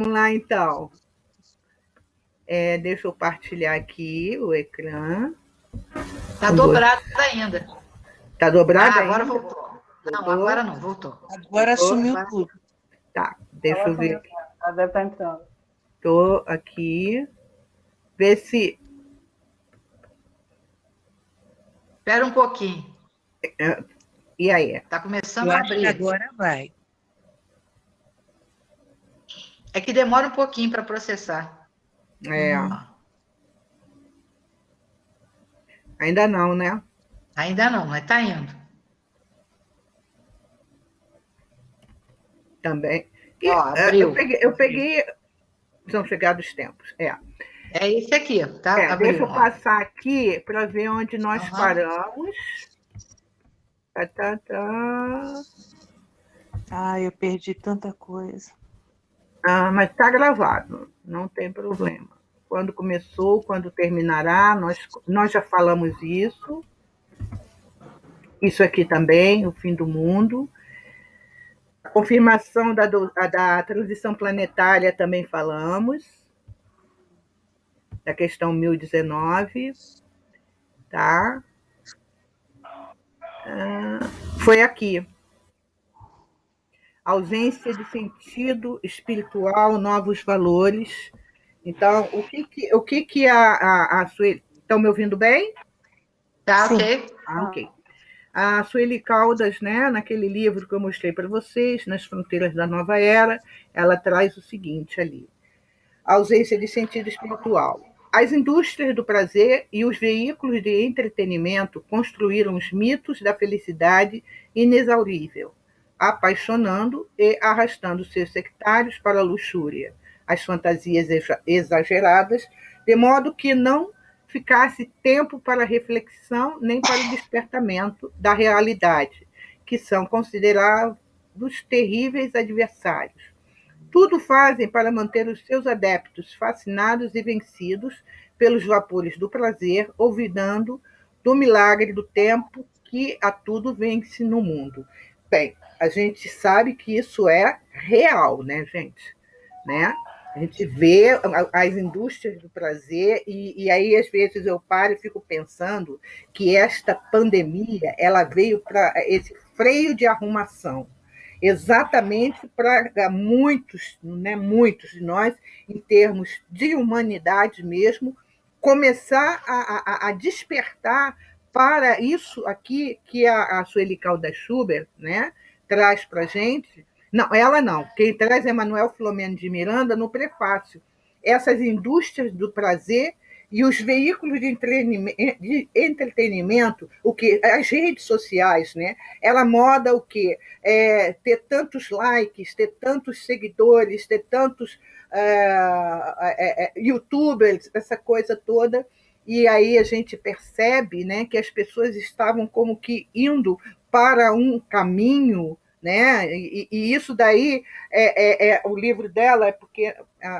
Vamos lá, então. Deixa eu partilhar aqui o ecrã. Está dobrado ainda. Está dobrado agora ainda? voltou. Não, agora não, voltou. Agora sumiu tudo. Tá, deixa eu ver. Ela deve estar entrando. Estou aqui. Vê se. Espera um pouquinho. E aí? Está começando Eu a acho que abrir. agora vai. É que demora um pouquinho para processar. Ainda não, né? Ainda não, mas está indo. Também. Abriu. Eu peguei. São chegados os tempos. É esse aqui, tá? Deixa eu passar aqui para ver onde nós paramos. Eu perdi tanta coisa. Mas está gravado, não tem problema. Quando começou, quando terminará, nós já falamos isso. Isso aqui também, o fim do mundo. A confirmação da transição planetária também falamos. Da questão 1019. Tá? Foi aqui. Ausência de sentido espiritual, novos valores. Então, o que a Sueli... Estão me ouvindo bem? Tá, ok. Ok. A Sueli Caldas, né, naquele livro que eu mostrei para vocês, Nas Fronteiras da Nova Era, ela traz o seguinte ali: a ausência de sentido espiritual. As indústrias do prazer e os veículos de entretenimento construíram os mitos da felicidade inexaurível, apaixonando e arrastando seus sectários para a luxúria, as fantasias exageradas, de modo que não ficasse tempo para reflexão nem para o despertamento da realidade, que são considerados terríveis adversários. Tudo fazem para manter os seus adeptos fascinados e vencidos pelos vapores do prazer, olvidando do milagre do tempo que a tudo vence no mundo. Bem, a gente sabe que isso é real, né, gente? Né? A gente vê as indústrias do prazer e aí, às vezes, eu paro e fico pensando que esta pandemia ela veio para esse freio de arrumação, exatamente para muitos, né, muitos de nós, em termos de humanidade mesmo, começar a despertar para isso aqui que a Sueli Caldas Schubert, né, traz para a gente. Não, ela não. Quem traz é Manuel Filomeno de Miranda no prefácio. Essas indústrias do prazer e os veículos de entretenimento, o que as redes sociais, né? Ela moda o quê? Ter tantos likes, ter tantos seguidores, ter tantos youtubers, essa coisa toda. E aí a gente percebe, né, que as pessoas estavam como que indo para um caminho, né? E isso daí o livro dela, é porque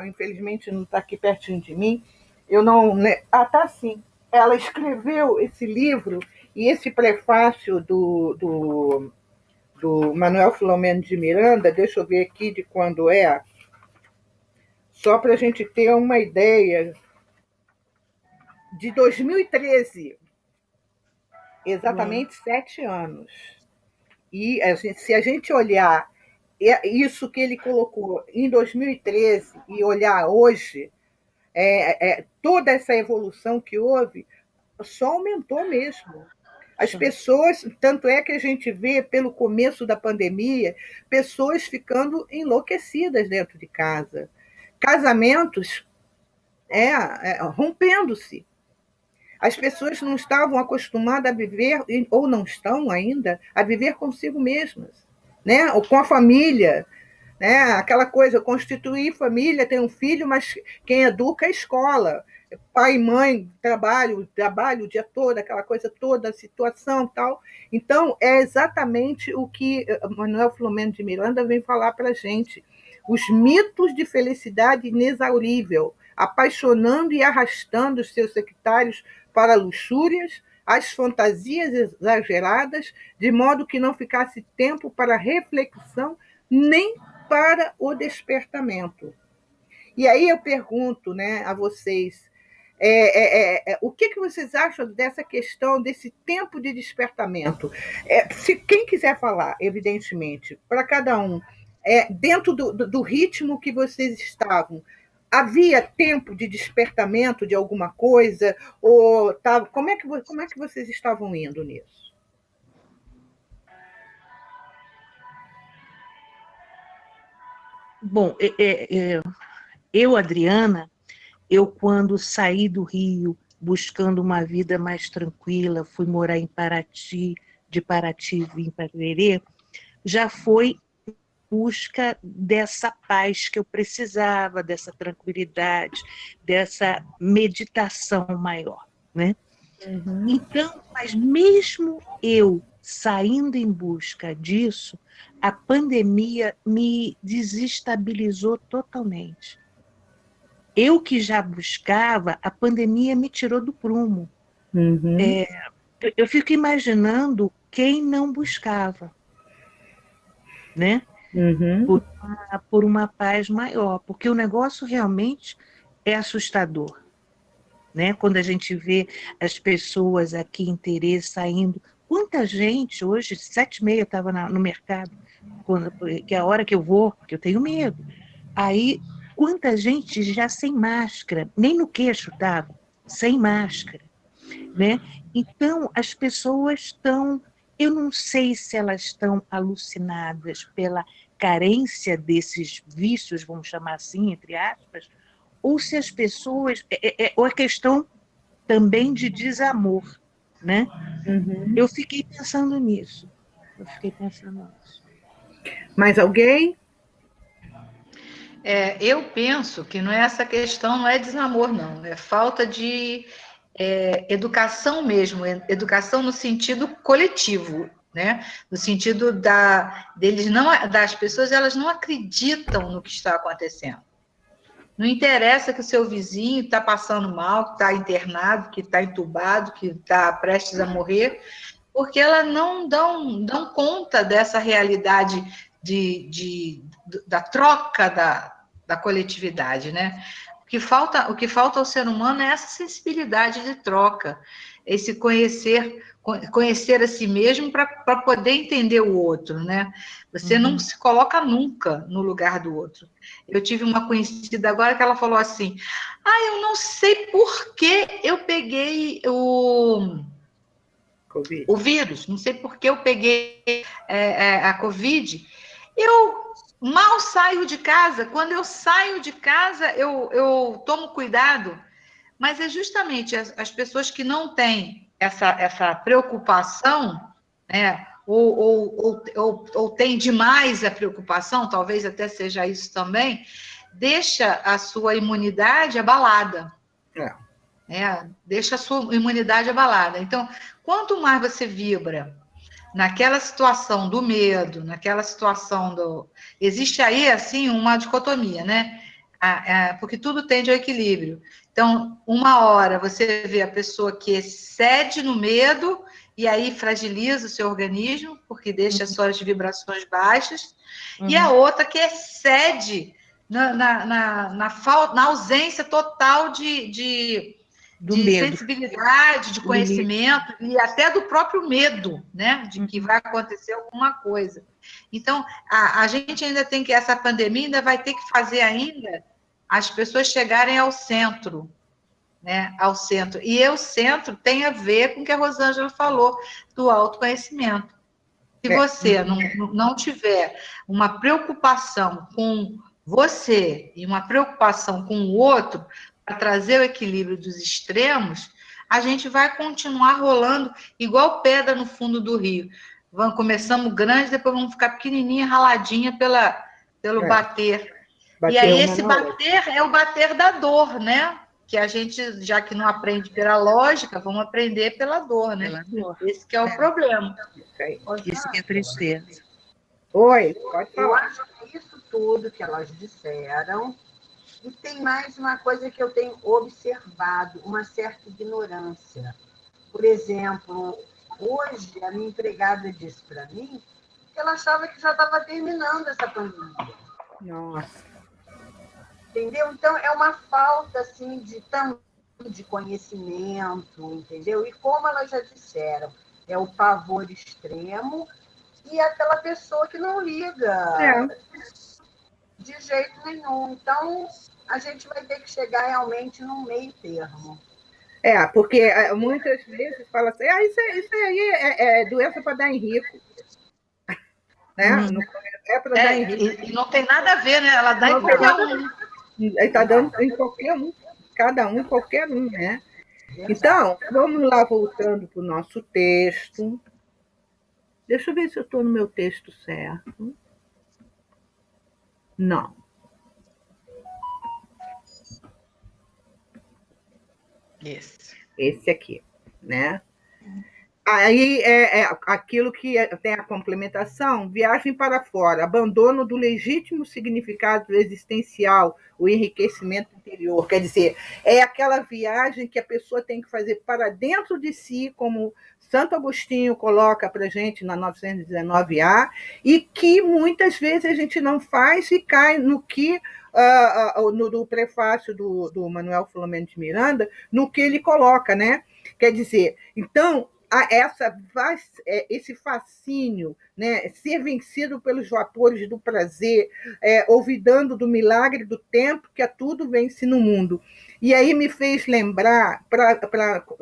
infelizmente não está aqui pertinho de mim, eu não... Né? Tá sim. Ela escreveu esse livro e esse prefácio do Manuel Filomeno de Miranda, deixa eu ver aqui de quando é, só para a gente ter uma ideia, de 2013, exatamente 7 anos. E se a gente olhar isso que ele colocou em 2013 e olhar hoje, toda essa evolução que houve, só aumentou mesmo. As pessoas, tanto é que a gente vê pelo começo da pandemia, pessoas ficando enlouquecidas dentro de casa. Casamentos rompendo-se. As pessoas não estavam acostumadas a viver, ou não estão ainda, a viver consigo mesmas, né? Ou com a família. Né? Aquela coisa, constituir família, ter um filho, mas quem educa é a escola. Pai e mãe, trabalho o dia todo, aquela coisa toda, a situação tal. Então, é exatamente o que Manuel Filomeno de Miranda vem falar para a gente. Os mitos de felicidade inexaurível, apaixonando e arrastando os seus sectários para luxúrias, as fantasias exageradas, de modo que não ficasse tempo para reflexão nem para o despertamento. E aí eu pergunto, né, a vocês, o que vocês acham dessa questão, desse tempo de despertamento? Se quem quiser falar, evidentemente, para cada um, dentro do ritmo que vocês estavam, havia tempo de despertamento de alguma coisa? Ou como é que vocês estavam indo nisso? Bom, eu, Adriana, eu quando saí do Rio buscando uma vida mais tranquila, fui morar em Paraty, de Paraty vim para Pererê, já foi busca dessa paz que eu precisava, dessa tranquilidade, dessa meditação maior, né? Uhum. Então, mas mesmo eu saindo em busca disso, a pandemia me desestabilizou totalmente. Eu que já buscava, a pandemia me tirou do prumo. Uhum. Eu fico imaginando quem não buscava, né? Uhum. Por uma paz maior, porque o negócio realmente é assustador, né? Quando a gente vê as pessoas aqui em Terê saindo, quanta gente hoje, 7h30 eu estava no mercado, que é a hora que eu vou, porque eu tenho medo. Aí, quanta gente já sem máscara, nem no queixo estava, sem máscara, né? Então, as pessoas estão, eu não sei se elas estão alucinadas pela carência desses vícios, vamos chamar assim, entre aspas, ou se as pessoas, ou a questão também de desamor, né? Uhum. Eu fiquei pensando nisso. Eu fiquei pensando nisso. Mais alguém? Eu penso que não é essa questão, não é desamor, não. É falta de educação mesmo, educação no sentido coletivo, né? No sentido das pessoas, elas não acreditam no que está acontecendo. Não interessa que o seu vizinho está passando mal, que está internado, que está entubado, que está prestes a morrer, porque elas não dão conta dessa realidade da troca da coletividade, né? O que falta ao ser humano é essa sensibilidade de troca, esse conhecer a si mesmo para poder entender o outro, né? Você não se coloca nunca no lugar do outro. Eu tive uma conhecida agora que ela falou assim: eu não sei por que eu peguei Covid. o vírus, não sei por que eu peguei a Covid. Eu mal saio de casa, quando eu saio de casa, eu tomo cuidado, mas é justamente as pessoas que não têm essa preocupação, né, ou tem demais a preocupação, talvez até seja isso também, deixa a sua imunidade abalada. Deixa a sua imunidade abalada. Então, quanto mais você vibra naquela situação do medo, naquela situação do... Existe aí, assim, uma dicotomia, né? Porque tudo tende ao equilíbrio. Então, uma hora você vê a pessoa que excede no medo e aí fragiliza o seu organismo, porque deixa as suas vibrações baixas, e a outra que excede na ausência total Do de medo. sensibilidade, de conhecimento e até do próprio medo, né, de que vai acontecer alguma coisa. Então, a gente ainda tem que, essa pandemia ainda vai ter que fazer ainda as pessoas chegarem ao centro, né, ao centro. E o centro tem a ver com o que a Rosângela falou, do autoconhecimento. Se você não tiver uma preocupação com você e uma preocupação com o outro, para trazer o equilíbrio dos extremos, a gente vai continuar rolando igual pedra no fundo do rio. Começamos grande, depois vamos ficar pequenininha, raladinha pelo bater. E aí esse bater é o bater da dor, né? Que a gente, já que não aprende pela lógica, vamos aprender pela dor, né? Pela dor. Esse que é o problema. Isso que é tristeza. Oi, pode Eu falar. acho que isso tudo que elas disseram, e tem mais uma coisa que eu tenho observado, uma certa ignorância. Por exemplo, hoje a minha empregada disse para mim que ela achava que já estava terminando essa pandemia. Nossa. entendeu? Então, é uma falta, assim, de conhecimento, entendeu? E como elas já disseram, é o pavor extremo e aquela pessoa que não liga É. de jeito nenhum. Então, a gente vai ter que chegar realmente num meio termo. Porque muitas vezes fala assim, isso aí é doença para dar em rico, né? Uhum. No começo é para dar em rico. E não tem nada a ver, né? Ela dá em Não tem qualquer nada a um. ver. Está dando em qualquer um, cada um, qualquer um, né? Então, vamos lá voltando para o nosso texto. Deixa eu ver se eu estou no meu texto certo. Não, Isso. esse aqui, né? Aí aquilo que tem a complementação, viagem para fora, abandono do legítimo significado existencial, o enriquecimento interior. Quer dizer, é aquela viagem que a pessoa tem que fazer para dentro de si, como Santo Agostinho coloca para a gente na 919A, e que muitas vezes a gente não faz e cai no que no prefácio do Manuel Filomeno de Miranda, no que ele coloca, né? Quer dizer, então, esse fascínio, né, ser vencido pelos vapores do prazer, olvidando do milagre do tempo que a tudo vence no mundo. E aí me fez lembrar,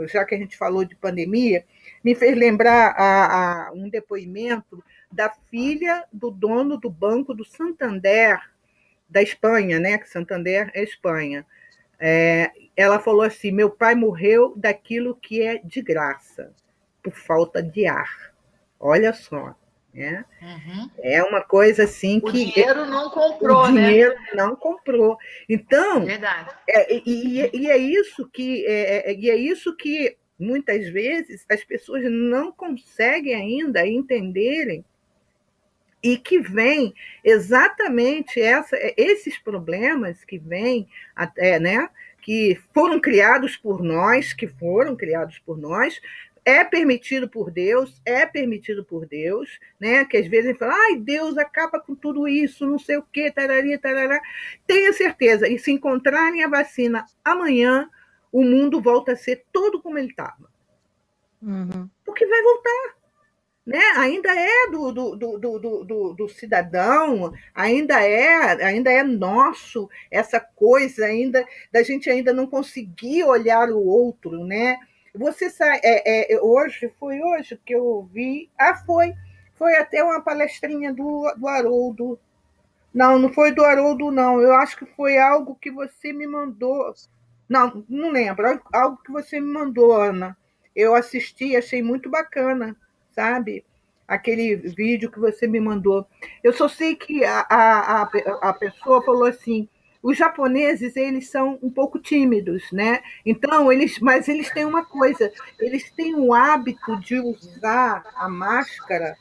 já que a gente falou de pandemia, me fez lembrar um depoimento da filha do dono do Banco do Santander, da Espanha, né? Que Santander é Espanha. Ela falou assim: meu pai morreu daquilo que é de graça, por falta de ar. Olha só, né? Uhum. É uma coisa assim O que dinheiro não o comprou, né? dinheiro não comprou. Então, Verdade. é isso que muitas vezes as pessoas não conseguem ainda entenderem e que vem exatamente esses problemas que vêm até, né, que foram criados por nós, é permitido por Deus, né, que às vezes a gente fala, ai, Deus acaba com tudo isso, não sei o quê, tarari, tarará. Tenha certeza, e se encontrarem a vacina amanhã, o mundo volta a ser todo como ele estava. Uhum. Porque vai voltar. Né? Ainda é do cidadão, ainda é nosso essa coisa ainda da gente ainda não conseguir olhar o outro, né? Você sai, foi hoje que eu ouvi, foi até uma palestrinha do Haroldo. Não foi do Haroldo, não. Eu acho que foi algo que você me mandou. Não lembro. Algo que você me mandou, Ana. Eu assisti, achei muito bacana, sabe? Aquele vídeo que você me mandou. Eu só sei que a pessoa falou assim: os japoneses eles são um pouco tímidos, né? Então mas eles têm uma coisa, eles têm o hábito de usar a máscara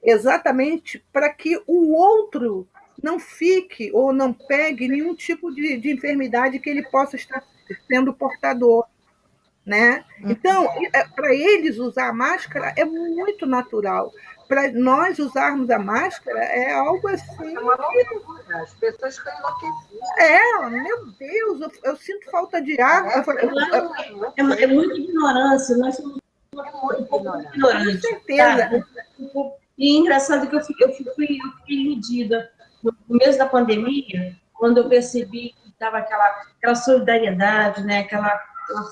exatamente para que o outro não fique ou não pegue nenhum tipo de enfermidade que ele possa estar sendo portador, né? Então, para eles usar a máscara é muito natural. Para nós usarmos a máscara é algo assim. É uma loucura. As pessoas ficam enlouquecidas. Meu Deus, eu sinto falta de ar. É muita ignorância, nós somos muito um pouco ignorante. Com ignorantes. certeza. Tá? E é engraçado que eu fiquei iludida. No começo da pandemia, quando eu percebi que estava aquela solidariedade, né? aquela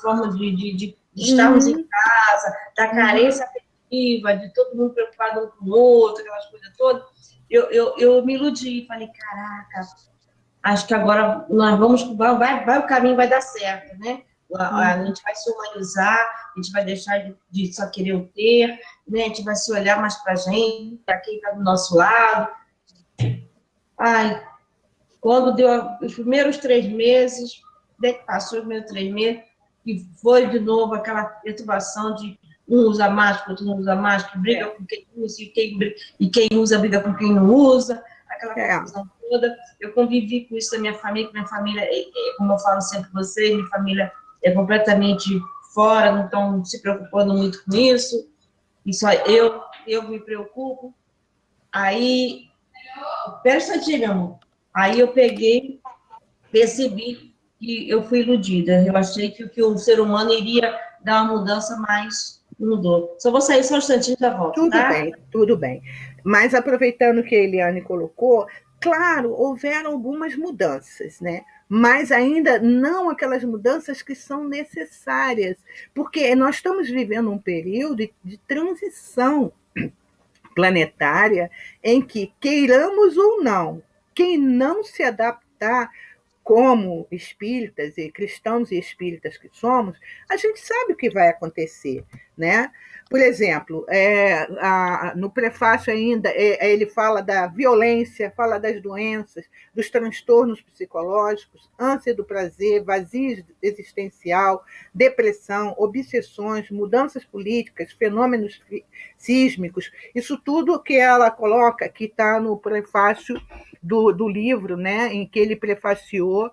forma de estarmos em casa, da carência afetiva, de todo mundo preocupado um com o outro, aquelas coisas todas, eu me iludi, falei, caraca, acho que agora nós o caminho vai dar certo, né? A gente vai se humanizar, a gente vai deixar de só querer o ter, né? A gente vai se olhar mais para a gente, para quem está do nosso lado. Ai, quando deu os primeiros 3 meses, passou os primeiros 3 meses, e foi de novo aquela perturbação de um usa máscara, outro não usa máscara, briga com quem usa, e quem usa briga com quem não usa, aquela confusão toda. Eu convivi com isso da minha família, como eu falo sempre com vocês, minha família é completamente fora, não estão se preocupando muito com isso, e só eu me preocupo. Aí, presta atenção, meu amor. Aí eu peguei, percebi que eu fui iludida. Eu achei que o ser humano iria dar uma mudança, mas não mudou. Só vou sair só um instantinho e já volto, Tudo tá? bem, tudo bem. Mas aproveitando que a Eliane colocou, claro, houveram algumas mudanças, né? Mas ainda não aquelas mudanças que são necessárias, porque nós estamos vivendo um período de transição planetária em que, queiramos ou não, quem não se adaptar como espíritas e cristãos e espíritas que somos, a gente sabe o que vai acontecer, né? Por exemplo, no prefácio ainda, ele fala da violência, fala das doenças, dos transtornos psicológicos, ânsia do prazer, vazio existencial, depressão, obsessões, mudanças políticas, fenômenos sísmicos, isso tudo que ela coloca, que está no prefácio do livro, né, em que ele prefaciou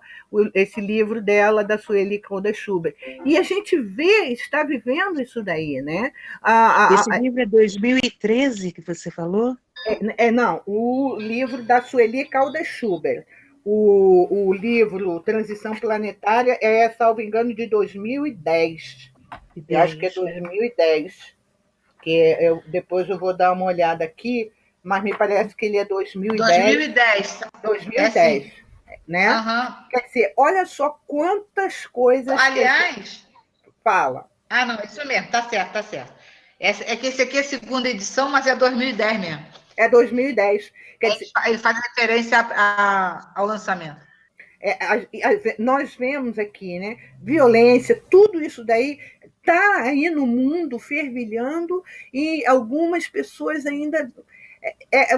esse livro dela, da Sueli Caldas Schubert. E a gente está vivendo isso daí, né? Esse livro é 2013 que você falou? Não, o livro da Sueli Caldas Schubert. O livro Transição Planetária salvo engano, de 2010. Eu acho que é 2010. Depois eu vou dar uma olhada aqui, mas me parece que ele é 2010. 2010, né? Uhum. Quer dizer, olha só quantas coisas... Aliás... Fala. Ah, não, isso mesmo, tá certo, tá certo. É que esse aqui é a segunda edição, mas é 2010 mesmo. É 2010. Ele faz referência ao lançamento. Nós vemos aqui, né? Violência, tudo isso daí está aí no mundo fervilhando e algumas pessoas ainda...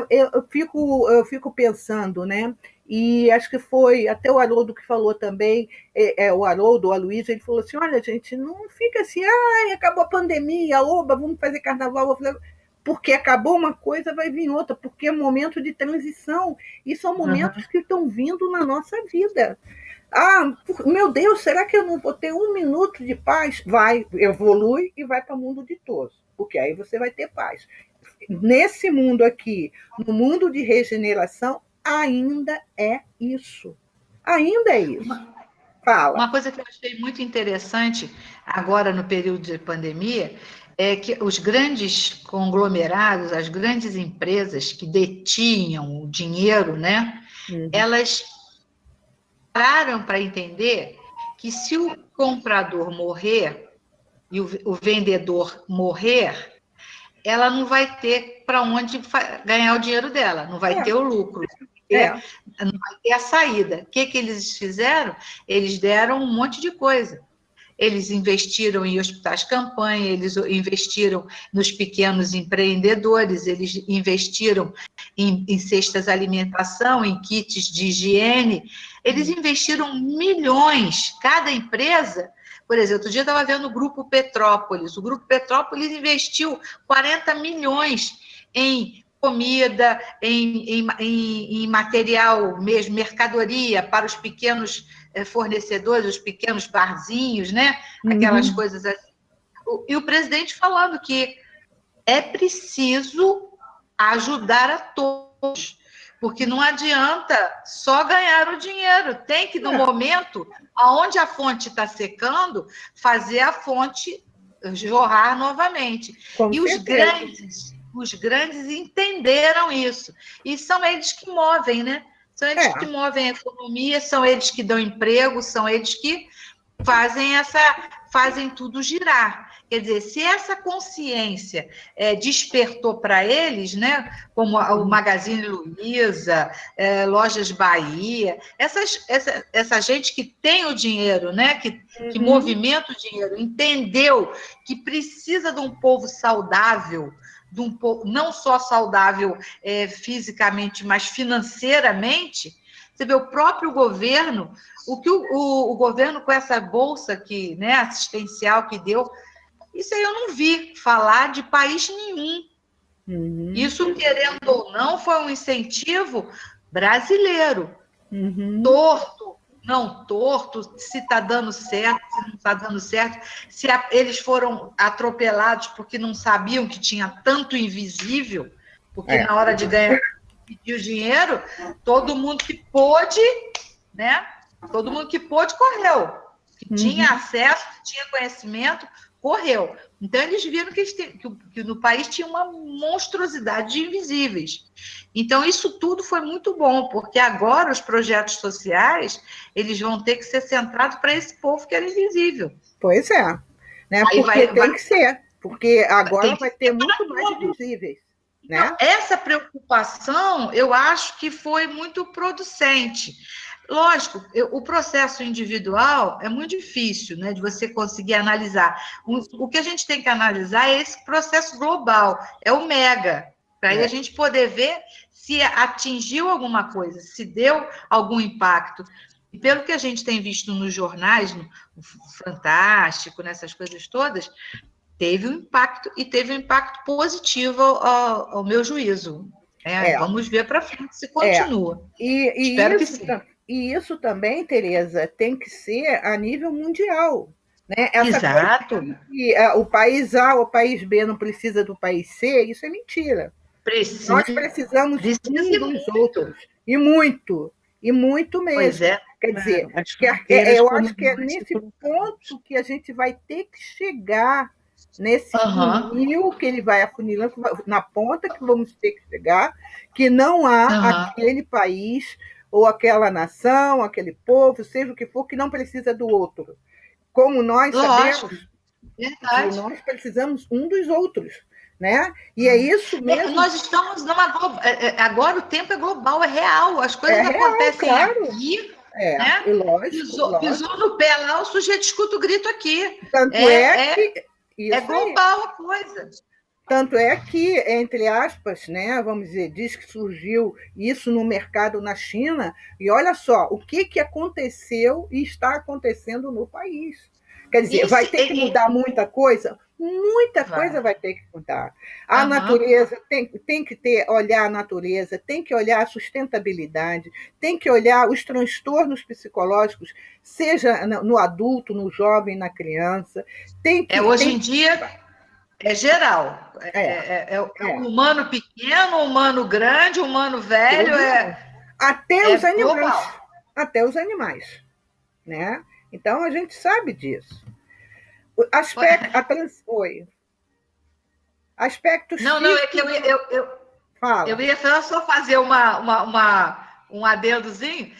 eu fico pensando, né? E acho que foi até o Haroldo que falou também, o Haroldo, o Aloysio, ele falou assim, olha, gente, não fica assim, acabou a pandemia, oba, vamos fazer carnaval, porque acabou uma coisa, vai vir outra, porque é momento de transição, e são momentos que estão vindo na nossa vida. Meu Deus, será que eu não vou ter um minuto de paz? Vai, evolui e vai para o mundo ditoso, porque aí você vai ter paz. Nesse mundo aqui, no mundo de regeneração, ainda é isso. Ainda é isso. Fala. Uma coisa que eu achei muito interessante agora no período de pandemia é que os grandes conglomerados, as grandes empresas que detinham o dinheiro, né? Elas pararam para entender que se o comprador morrer e o vendedor morrer, ela não vai ter para onde ganhar o dinheiro dela, não vai ter o lucro, não vai ter a saída. O que eles fizeram? Eles deram um monte de coisa. Eles investiram em hospitais-campanha, eles investiram nos pequenos empreendedores, eles investiram em cestas de alimentação, em kits de higiene, eles investiram milhões, cada empresa. Por exemplo, outro dia eu estava vendo o Grupo Petrópolis. O Grupo Petrópolis investiu 40 milhões em comida, em material mesmo, mercadoria para os pequenos fornecedores, os pequenos barzinhos, né? Aquelas coisas assim. E o presidente falando que é preciso ajudar a todos, porque não adianta só ganhar o dinheiro, tem que, no momento onde a fonte está secando, fazer a fonte jorrar novamente. E os grandes entenderam isso, e são eles que movem, né? São eles que movem a economia, são eles que dão emprego, são eles que fazem tudo girar. Quer dizer, se essa consciência despertou para eles, né, como o Magazine Luiza, Lojas Bahia, essa gente que tem o dinheiro, né, que movimenta o dinheiro, entendeu que precisa de um povo saudável, de um povo não só saudável fisicamente, mas financeiramente. Você vê o próprio governo, o que o governo com essa bolsa que, né, assistencial que deu, isso aí eu não vi falar de país nenhum. Isso, querendo ou não, foi um incentivo brasileiro. Torto, não torto, se está dando certo, se não está dando certo, se eles foram atropelados porque não sabiam que tinha tanto invisível, porque na hora de ganhar, pedir o dinheiro, todo mundo que pôde, né, Todo mundo que pôde, correu. Que tinha acesso, que tinha conhecimento, correu. Então, eles viram que no país tinha uma monstruosidade de invisíveis. Então, isso tudo foi muito bom, porque agora os projetos sociais, eles vão ter que ser centrados para esse povo que era invisível. Pois é, né? Aí Porque tem que ser, porque agora vai ter muito mais tudo. invisíveis. Né? Então, essa preocupação, eu acho que foi muito producente. Lógico, o processo individual é muito difícil, né, de você conseguir analisar. O que a gente tem que analisar é esse processo global, é o mega, para aí a gente poder ver se atingiu alguma coisa, se deu algum impacto. E pelo que a gente tem visto nos jornais, no Fantástico, nessas coisas todas, teve um impacto, e teve um impacto positivo ao meu juízo. Vamos ver para frente se continua. Espero que sim. E isso também, Tereza, tem que ser a nível mundial. Né? Exato. O país A ou o país B não precisa do país C, isso é mentira. Nós precisamos dos outros. E muito mesmo. Pois é. Quer dizer, eu acho que é nesse ponto que a gente vai ter que chegar, nesse funil que ele vai afunilando, na ponta que vamos ter que chegar, que não há aquele país ou aquela nação, aquele povo, seja o que for, que não precisa do outro. Como nós sabemos, que nós precisamos um dos outros. Né? E é isso mesmo. Nós estamos numa agora o tempo é global, é real. As coisas acontecem aqui. Né? Lógico. Pisou no pé lá, o sujeito escuta o grito aqui. Tanto é global a coisa. Tanto é que, entre aspas, né, vamos dizer, diz que surgiu isso no mercado na China, e olha só o que aconteceu e está acontecendo no país. Quer dizer, vai ter que mudar muita coisa? Muita coisa vai ter que mudar. A natureza tem que olhar a natureza, tem que olhar a sustentabilidade, tem que olhar os transtornos psicológicos, seja no adulto, no jovem, na criança. Hoje em dia é geral. É o humano pequeno, o humano grande, o humano velho. Até os animais. Global. Até os animais. Né? Então, a gente sabe disso. Aspectos Não, é que eu ia só fazer um adendozinho.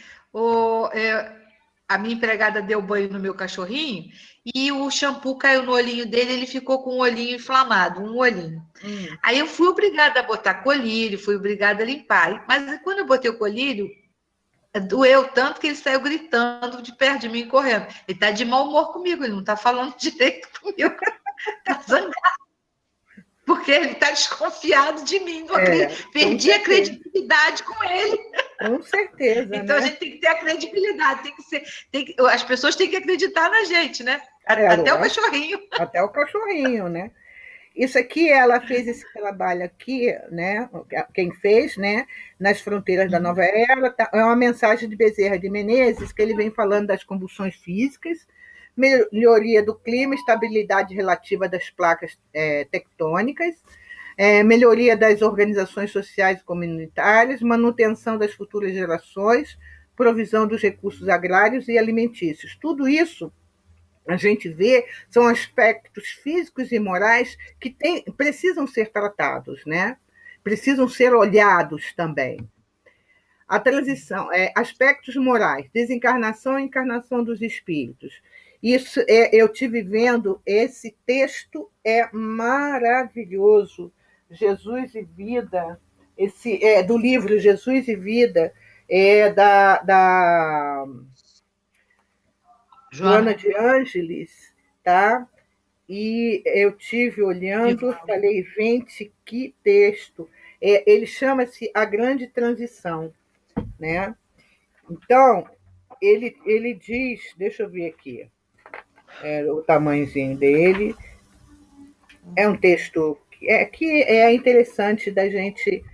A minha empregada deu banho no meu cachorrinho e o shampoo caiu no olhinho dele, ele ficou com o olhinho inflamado, um olhinho. Aí eu fui obrigada a botar colírio, fui obrigada a limpar. Mas quando eu botei o colírio, doeu tanto que ele saiu gritando de perto de mim, correndo. Ele está de mau humor comigo, ele não está falando direito comigo. Está zangado. Porque ele está desconfiado de mim. Perdi a credibilidade com ele. Com certeza. Então, a gente tem que ter a credibilidade. As pessoas têm que acreditar na gente, né? Até o cachorrinho. Até o cachorrinho, né? Isso aqui, ela fez esse trabalho aqui, né? Quem fez, né? Nas Fronteiras da Nova Era, é uma mensagem de Bezerra de Menezes, que ele vem falando das convulsões físicas, melhoria do clima, estabilidade relativa das placas tectônicas, melhoria das organizações sociais e comunitárias, manutenção das futuras gerações, provisão dos recursos agrários e alimentícios. Tudo isso a gente vê, são aspectos físicos e morais que precisam ser tratados, né? Precisam ser olhados também. A transição, aspectos morais, desencarnação e encarnação dos espíritos. Isso eu tive vendo, esse texto é maravilhoso. Jesus e Vida, do livro Jesus e Vida, da Joana de Ângeles, tá? E eu tive olhando, falei, gente, que texto. Ele chama-se A Grande Transição, né? Então, ele diz, deixa eu ver aqui, o tamanhozinho dele. É um texto que é interessante da gente...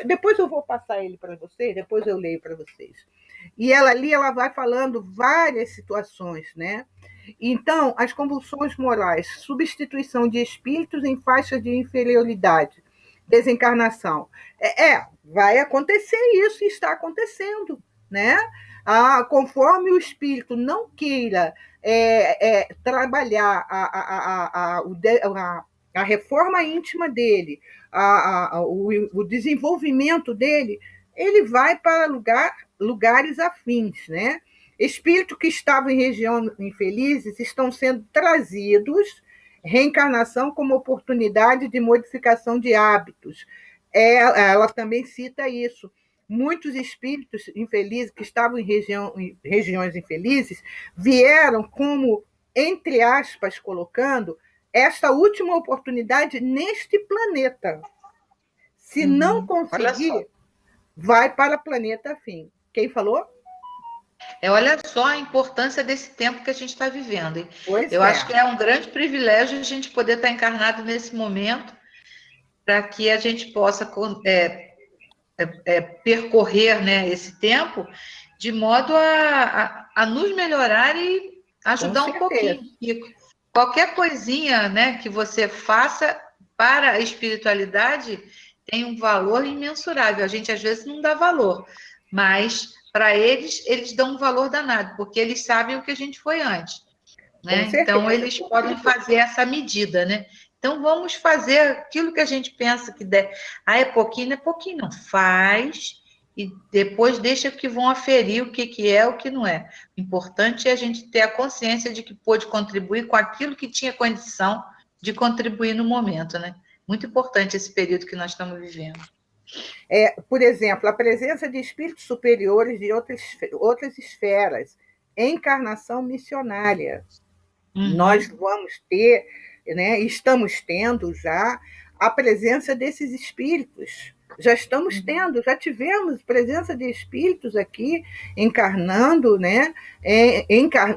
depois eu vou passar ele para vocês, depois eu leio para vocês. E ela vai falando várias situações, né? Então, as convulsões morais, substituição de espíritos em faixas de inferioridade, desencarnação. Vai acontecer isso, e está acontecendo, né? Conforme o espírito não queira trabalhar a reforma íntima dele, o desenvolvimento dele, ele vai para lugares afins, né? Espíritos que estavam em regiões infelizes estão sendo trazidos, reencarnação como oportunidade de modificação de hábitos. Ela também cita isso. Muitos espíritos infelizes que estavam em regiões infelizes vieram como, entre aspas, colocando, esta última oportunidade neste planeta. Se não conseguir, vai para o planeta afim. Quem falou? Olha só a importância desse tempo que a gente está vivendo. Hein? Eu acho que é um grande privilégio a gente poder estar encarnado nesse momento para que a gente possa percorrer, né, esse tempo de modo a nos melhorar e ajudar um pouquinho. E qualquer coisinha, né, que você faça para a espiritualidade tem um valor imensurável. A gente às vezes não dá valor, mas para eles dão um valor danado, porque eles sabem o que a gente foi antes, né? Então eles podem fazer essa medida, né? Então vamos fazer aquilo que a gente pensa que der. É pouquinho, não é pouquinho, não. Faz e depois deixa que vão aferir o que é, o que não é. O importante é a gente ter a consciência de que pôde contribuir com aquilo que tinha condição de contribuir no momento, né? Muito importante esse período que nós estamos vivendo. Por exemplo, a presença de espíritos superiores de outras esferas, encarnação missionária. Nós vamos ter, né, estamos tendo já a presença desses espíritos. Já estamos tendo, já tivemos presença de espíritos aqui encarnando, né,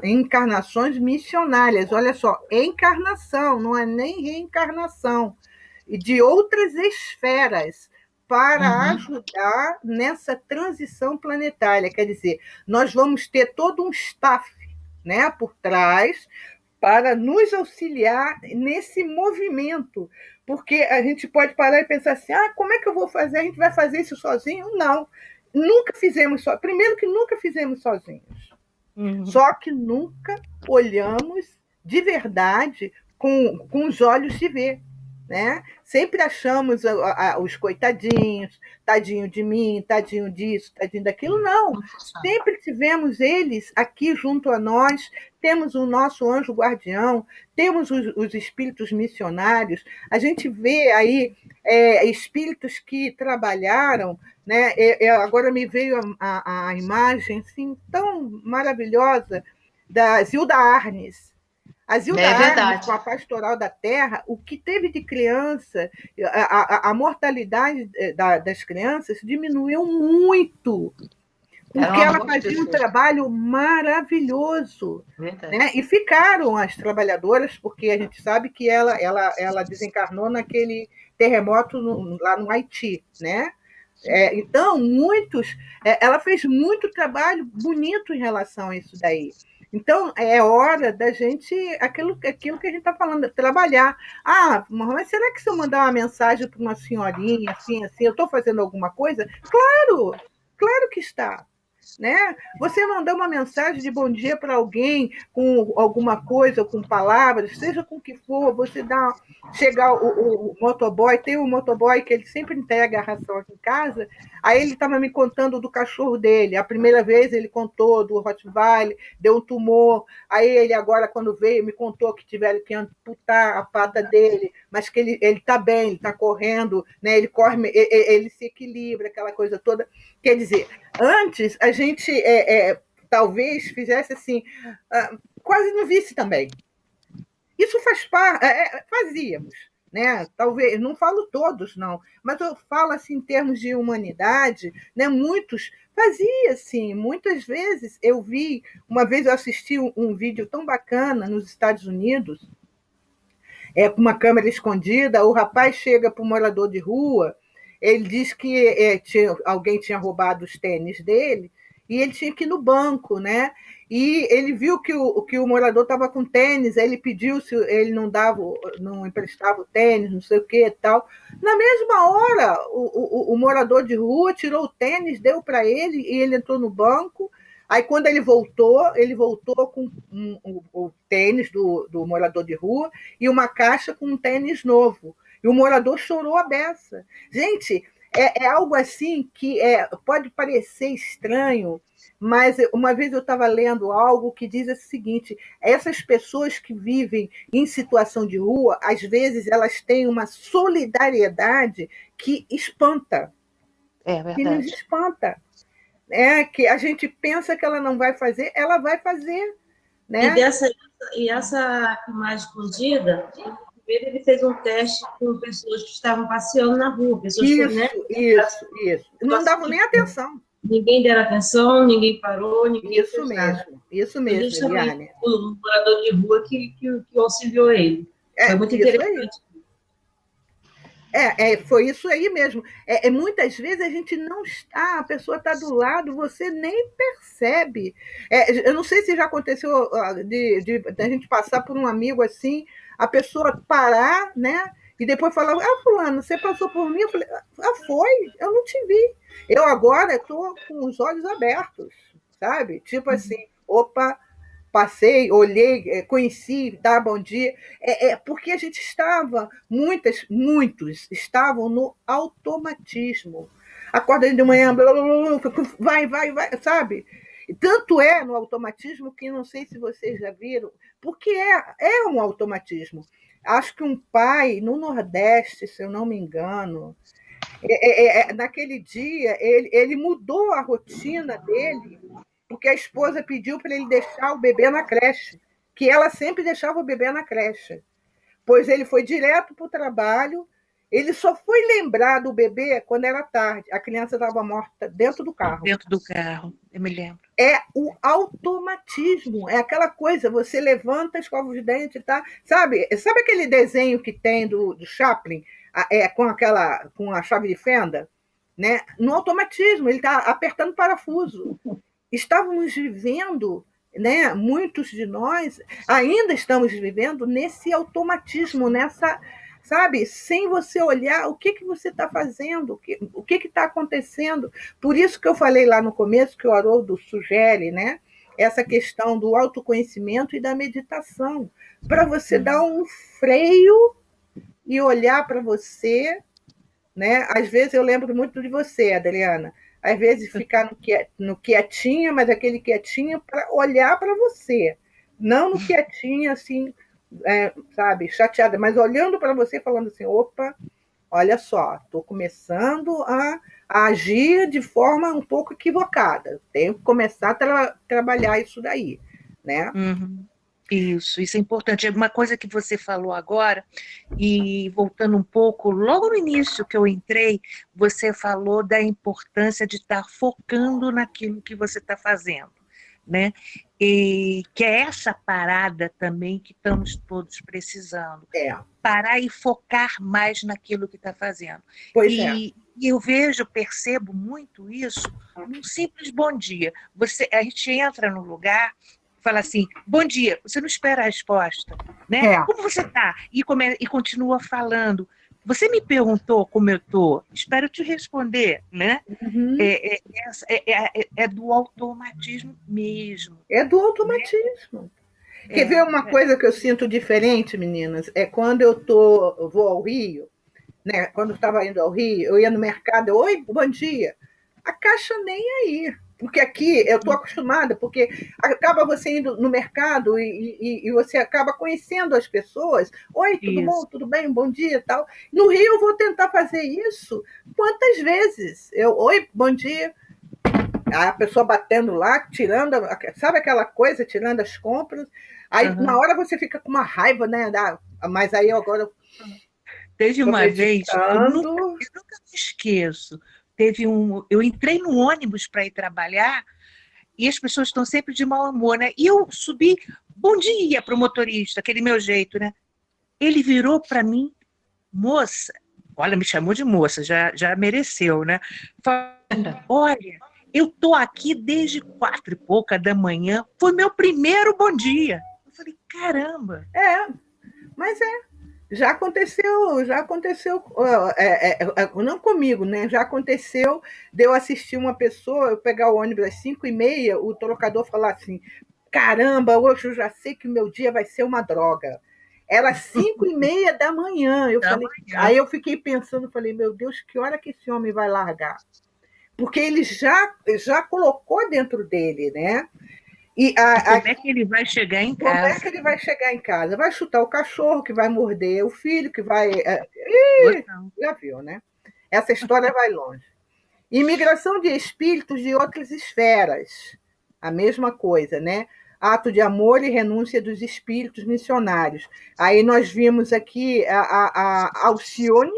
encarnações missionárias. Olha só, encarnação, não é nem reencarnação, e de outras esferas, para ajudar nessa transição planetária. Quer dizer, nós vamos ter todo um staff, né, por trás para nos auxiliar nesse movimento, porque a gente pode parar e pensar assim, como é que eu vou fazer? A gente vai fazer isso sozinho? Não, nunca fizemos sozinhos. Primeiro que nunca fizemos sozinhos, só que nunca olhamos de verdade com os olhos de ver. Né? Sempre achamos os coitadinhos, tadinho de mim, tadinho disso, tadinho daquilo. Não, sempre tivemos eles aqui junto a nós, temos o nosso anjo guardião, temos os espíritos missionários. A gente vê aí espíritos que trabalharam, né? Agora me veio a imagem assim, tão maravilhosa da Zilda Arnes. A Zilda Arnes, com a Pastoral da Terra, o que teve de criança, a mortalidade das crianças diminuiu muito, porque ela fazia um trabalho maravilhoso. Né? E ficaram as trabalhadoras, porque a gente sabe que ela desencarnou naquele terremoto lá no Haiti. Né? Então, ela fez muito trabalho bonito em relação a isso daí. Então, é hora da gente, aquilo que a gente está falando, trabalhar. Mas será que se eu mandar uma mensagem para uma senhorinha, assim, eu estou fazendo alguma coisa? Claro que está. Né? Você mandar uma mensagem de bom dia para alguém com alguma coisa, com palavras, seja com o que for, você chegar o motoboy, tem um motoboy que ele sempre entrega a ração aqui em casa, aí ele estava me contando do cachorro dele, a primeira vez ele contou do Rottweiler, deu um tumor, aí ele agora quando veio me contou que tiveram que amputar a pata dele, mas que ele está bem, ele está correndo, né? Ele corre, ele se equilibra, aquela coisa toda. Quer dizer, antes a gente talvez fizesse assim, quase não visse também. Isso faz parte, fazíamos, né? Talvez, não falo todos, não, mas eu falo assim em termos de humanidade, né? Muitos fazia assim, muitas vezes uma vez eu assisti um vídeo tão bacana nos Estados Unidos, com uma câmera escondida, o rapaz chega para um morador de rua, ele diz que alguém tinha roubado os tênis dele, e ele tinha que ir no banco, né? E ele viu que o morador estava com tênis, aí ele pediu se ele não emprestava o tênis, não sei o que e tal. Na mesma hora, o morador de rua tirou o tênis, deu para ele, e ele entrou no banco. Aí, quando ele voltou com o tênis do morador de rua e uma caixa com um tênis novo. E o morador chorou a beça. Gente, é algo assim que pode parecer estranho, mas uma vez eu estava lendo algo que diz o seguinte: essas pessoas que vivem em situação de rua, às vezes elas têm uma solidariedade que espanta, É que nos verdade. espanta. Que a gente pensa que ela não vai fazer, ela vai fazer. E, Né? essa filmagem escondida, primeiro ele fez um teste com pessoas que estavam passeando na rua, pessoas que, né, Isso. Não davam nem atenção. ninguém deram atenção, ninguém parou, ninguém Isso fez nada. mesmo, Justamente Eliane. o morador de rua que auxiliou ele. Foi muito Isso interessante. Foi isso aí mesmo. Muitas vezes a gente não está, a pessoa está do lado, você nem percebe. Eu não sei se já aconteceu de a gente passar por um amigo assim, a pessoa parar, né? E depois falar: fulano, você passou por mim? Eu falei: foi, eu não te vi. Eu agora estou com os olhos abertos, sabe? Tipo assim, opa, passei, olhei, conheci, tá, bom dia. Porque a gente muitos estavam no automatismo. Acorda de manhã, blá, blá, blá, vai, sabe? E tanto no automatismo que não sei se vocês já viram, porque é um automatismo. Acho que um pai no Nordeste, se eu não me engano, naquele dia ele mudou a rotina dele porque a esposa pediu para ele deixar o bebê na creche, que ela sempre deixava o bebê na creche. Pois ele foi direto para o trabalho, ele só foi lembrar do bebê quando era tarde. A criança estava morta dentro do carro. Dentro do carro, eu me lembro. É o automatismo, é aquela coisa, você levanta, escova os dentes, tá? Sabe aquele desenho que tem do Chaplin, com a chave de fenda? Né? No automatismo, ele está apertando parafuso. Estávamos vivendo, né? Muitos de nós ainda estamos vivendo nesse automatismo, nessa, sabe, sem você olhar o que você está fazendo, o que está acontecendo. Por isso que eu falei lá no começo que o Haroldo sugere, né? Essa questão do autoconhecimento e da meditação, para você dar um freio e olhar para você, né? Às vezes eu lembro muito de você, Adriana. Às vezes ficar no quietinho, mas aquele quietinho para olhar para você. Não no quietinho, assim, sabe, chateada, mas olhando para você, falando assim: opa, olha só, estou começando a agir de forma um pouco equivocada. Tenho que começar a trabalhar isso daí, né? Uhum. Isso é importante. É uma coisa que você falou agora, e voltando um pouco, logo no início que eu entrei, você falou da importância de estar focando naquilo que você está fazendo, né? E que é essa parada também que estamos todos precisando. Parar e focar mais naquilo que está fazendo. Pois E eu percebo muito isso num simples bom dia. A gente entra no lugar, fala assim: bom dia, você não espera a resposta, né? Como você está? E continua falando. Você me perguntou como eu estou, espero te responder, né? Uhum. É do automatismo mesmo. É do automatismo. Quer ver uma coisa que eu sinto diferente, meninas? É quando eu vou ao Rio, né? Quando eu estava indo ao Rio, eu ia no mercado: oi, bom dia. A caixa nem aí. Porque aqui eu estou acostumada, porque acaba você indo no mercado e você acaba conhecendo as pessoas. Oi, tudo bom? Tudo bem? Bom dia, tal. No Rio eu vou tentar fazer isso quantas vezes? Oi, bom dia. A pessoa batendo lá, tirando, sabe aquela coisa, tirando as compras. Aí, na hora, você fica com uma raiva, né? Mas aí agora. Teve uma vez, eu nunca me esqueço. Eu entrei no ônibus para ir trabalhar e as pessoas estão sempre de mau humor, né? E eu subi, bom dia para o motorista, aquele meu jeito, né? Ele virou para mim: moça, olha, me chamou de moça, já mereceu, né? Falando: olha, eu tô aqui desde 4h pouca da manhã, foi meu primeiro bom dia. Eu falei, caramba. Mas já aconteceu, não comigo, né? Já aconteceu de eu assistir uma pessoa, eu pegar o ônibus às 5h30, o trocador falar assim, caramba, hoje eu já sei que o meu dia vai ser uma droga. Era 5h30 da manhã. Aí eu fiquei pensando, falei, meu Deus, que hora que esse homem vai largar? Porque ele já colocou dentro dele, né? Como é que ele vai chegar em Como casa? é que ele vai chegar em casa? Vai chutar o cachorro, que vai morder o filho, que vai. Já viu, né? Essa história vai longe. Imigração de espíritos de outras esferas. A mesma coisa, né? Ato de amor e renúncia dos espíritos missionários. Aí nós vimos aqui a Alcione,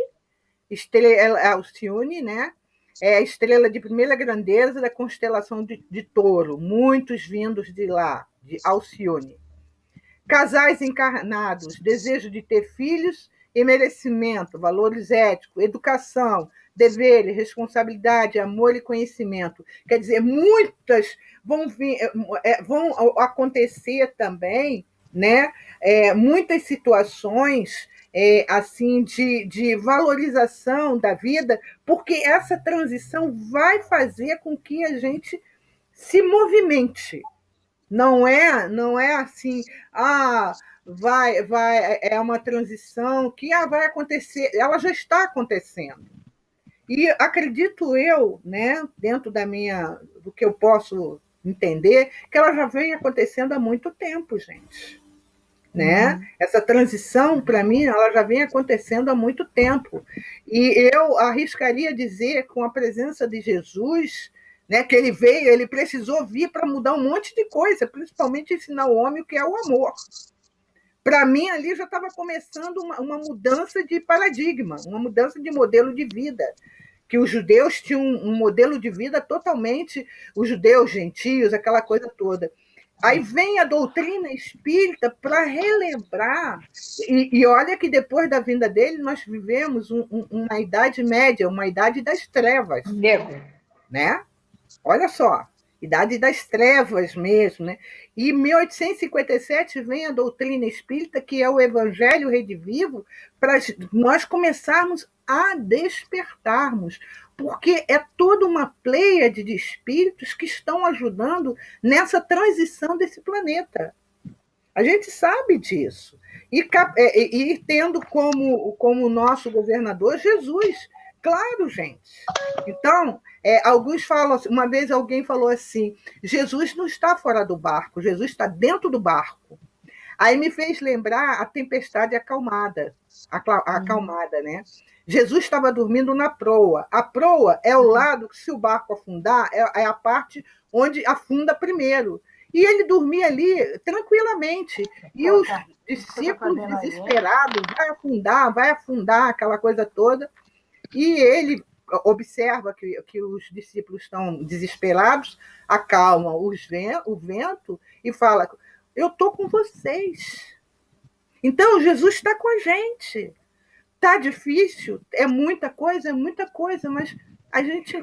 Alcione, né? É a estrela de primeira grandeza da constelação de Touro, muitos vindos de lá, de Alcione. Casais encarnados, desejo de ter filhos e merecimento, valores éticos, educação, deveres, responsabilidade, amor e conhecimento. Quer dizer, muitas vão acontecer também, né? Muitas situações assim de valorização da vida, porque essa transição vai fazer com que a gente se movimente. Não é assim, é uma transição que vai acontecer, ela já está acontecendo. E acredito eu, né, dentro do que eu posso entender, que ela já vem acontecendo há muito tempo, gente. Né? Essa transição, para mim, ela já vem acontecendo há muito tempo. E eu arriscaria dizer, com a presença de Jesus, né, que ele precisou vir para mudar um monte de coisa, principalmente ensinar o homem o que é o amor. Para mim, ali já estava começando uma mudança de paradigma, uma mudança de modelo de vida, que os judeus tinham um modelo de vida totalmente, os judeus, gentios, aquela coisa toda. Aí vem a doutrina espírita para relembrar, e olha que depois da vinda dele nós vivemos uma idade média, uma idade das trevas. Né? Olha só, idade das trevas mesmo. Né? E em 1857 vem a doutrina espírita, que é o Evangelho Redivivo, para nós começarmos a despertarmos, porque é toda uma pleiade de espíritos que estão ajudando nessa transição desse planeta. A gente sabe disso. E tendo como nosso governador Jesus. Claro, gente. Então, alguns falam, uma vez alguém falou assim, Jesus não está fora do barco, Jesus está dentro do barco. Aí me fez lembrar a tempestade acalmada, né? Jesus estava dormindo na proa. A proa é o lado que, se o barco afundar, é a parte onde afunda primeiro. E ele dormia ali tranquilamente. E os discípulos desesperados, vai afundar, aquela coisa toda. E ele observa que os discípulos estão desesperados, acalma o vento e fala, eu estou com vocês. Então, Jesus está com a gente. Está difícil, é muita coisa, mas a gente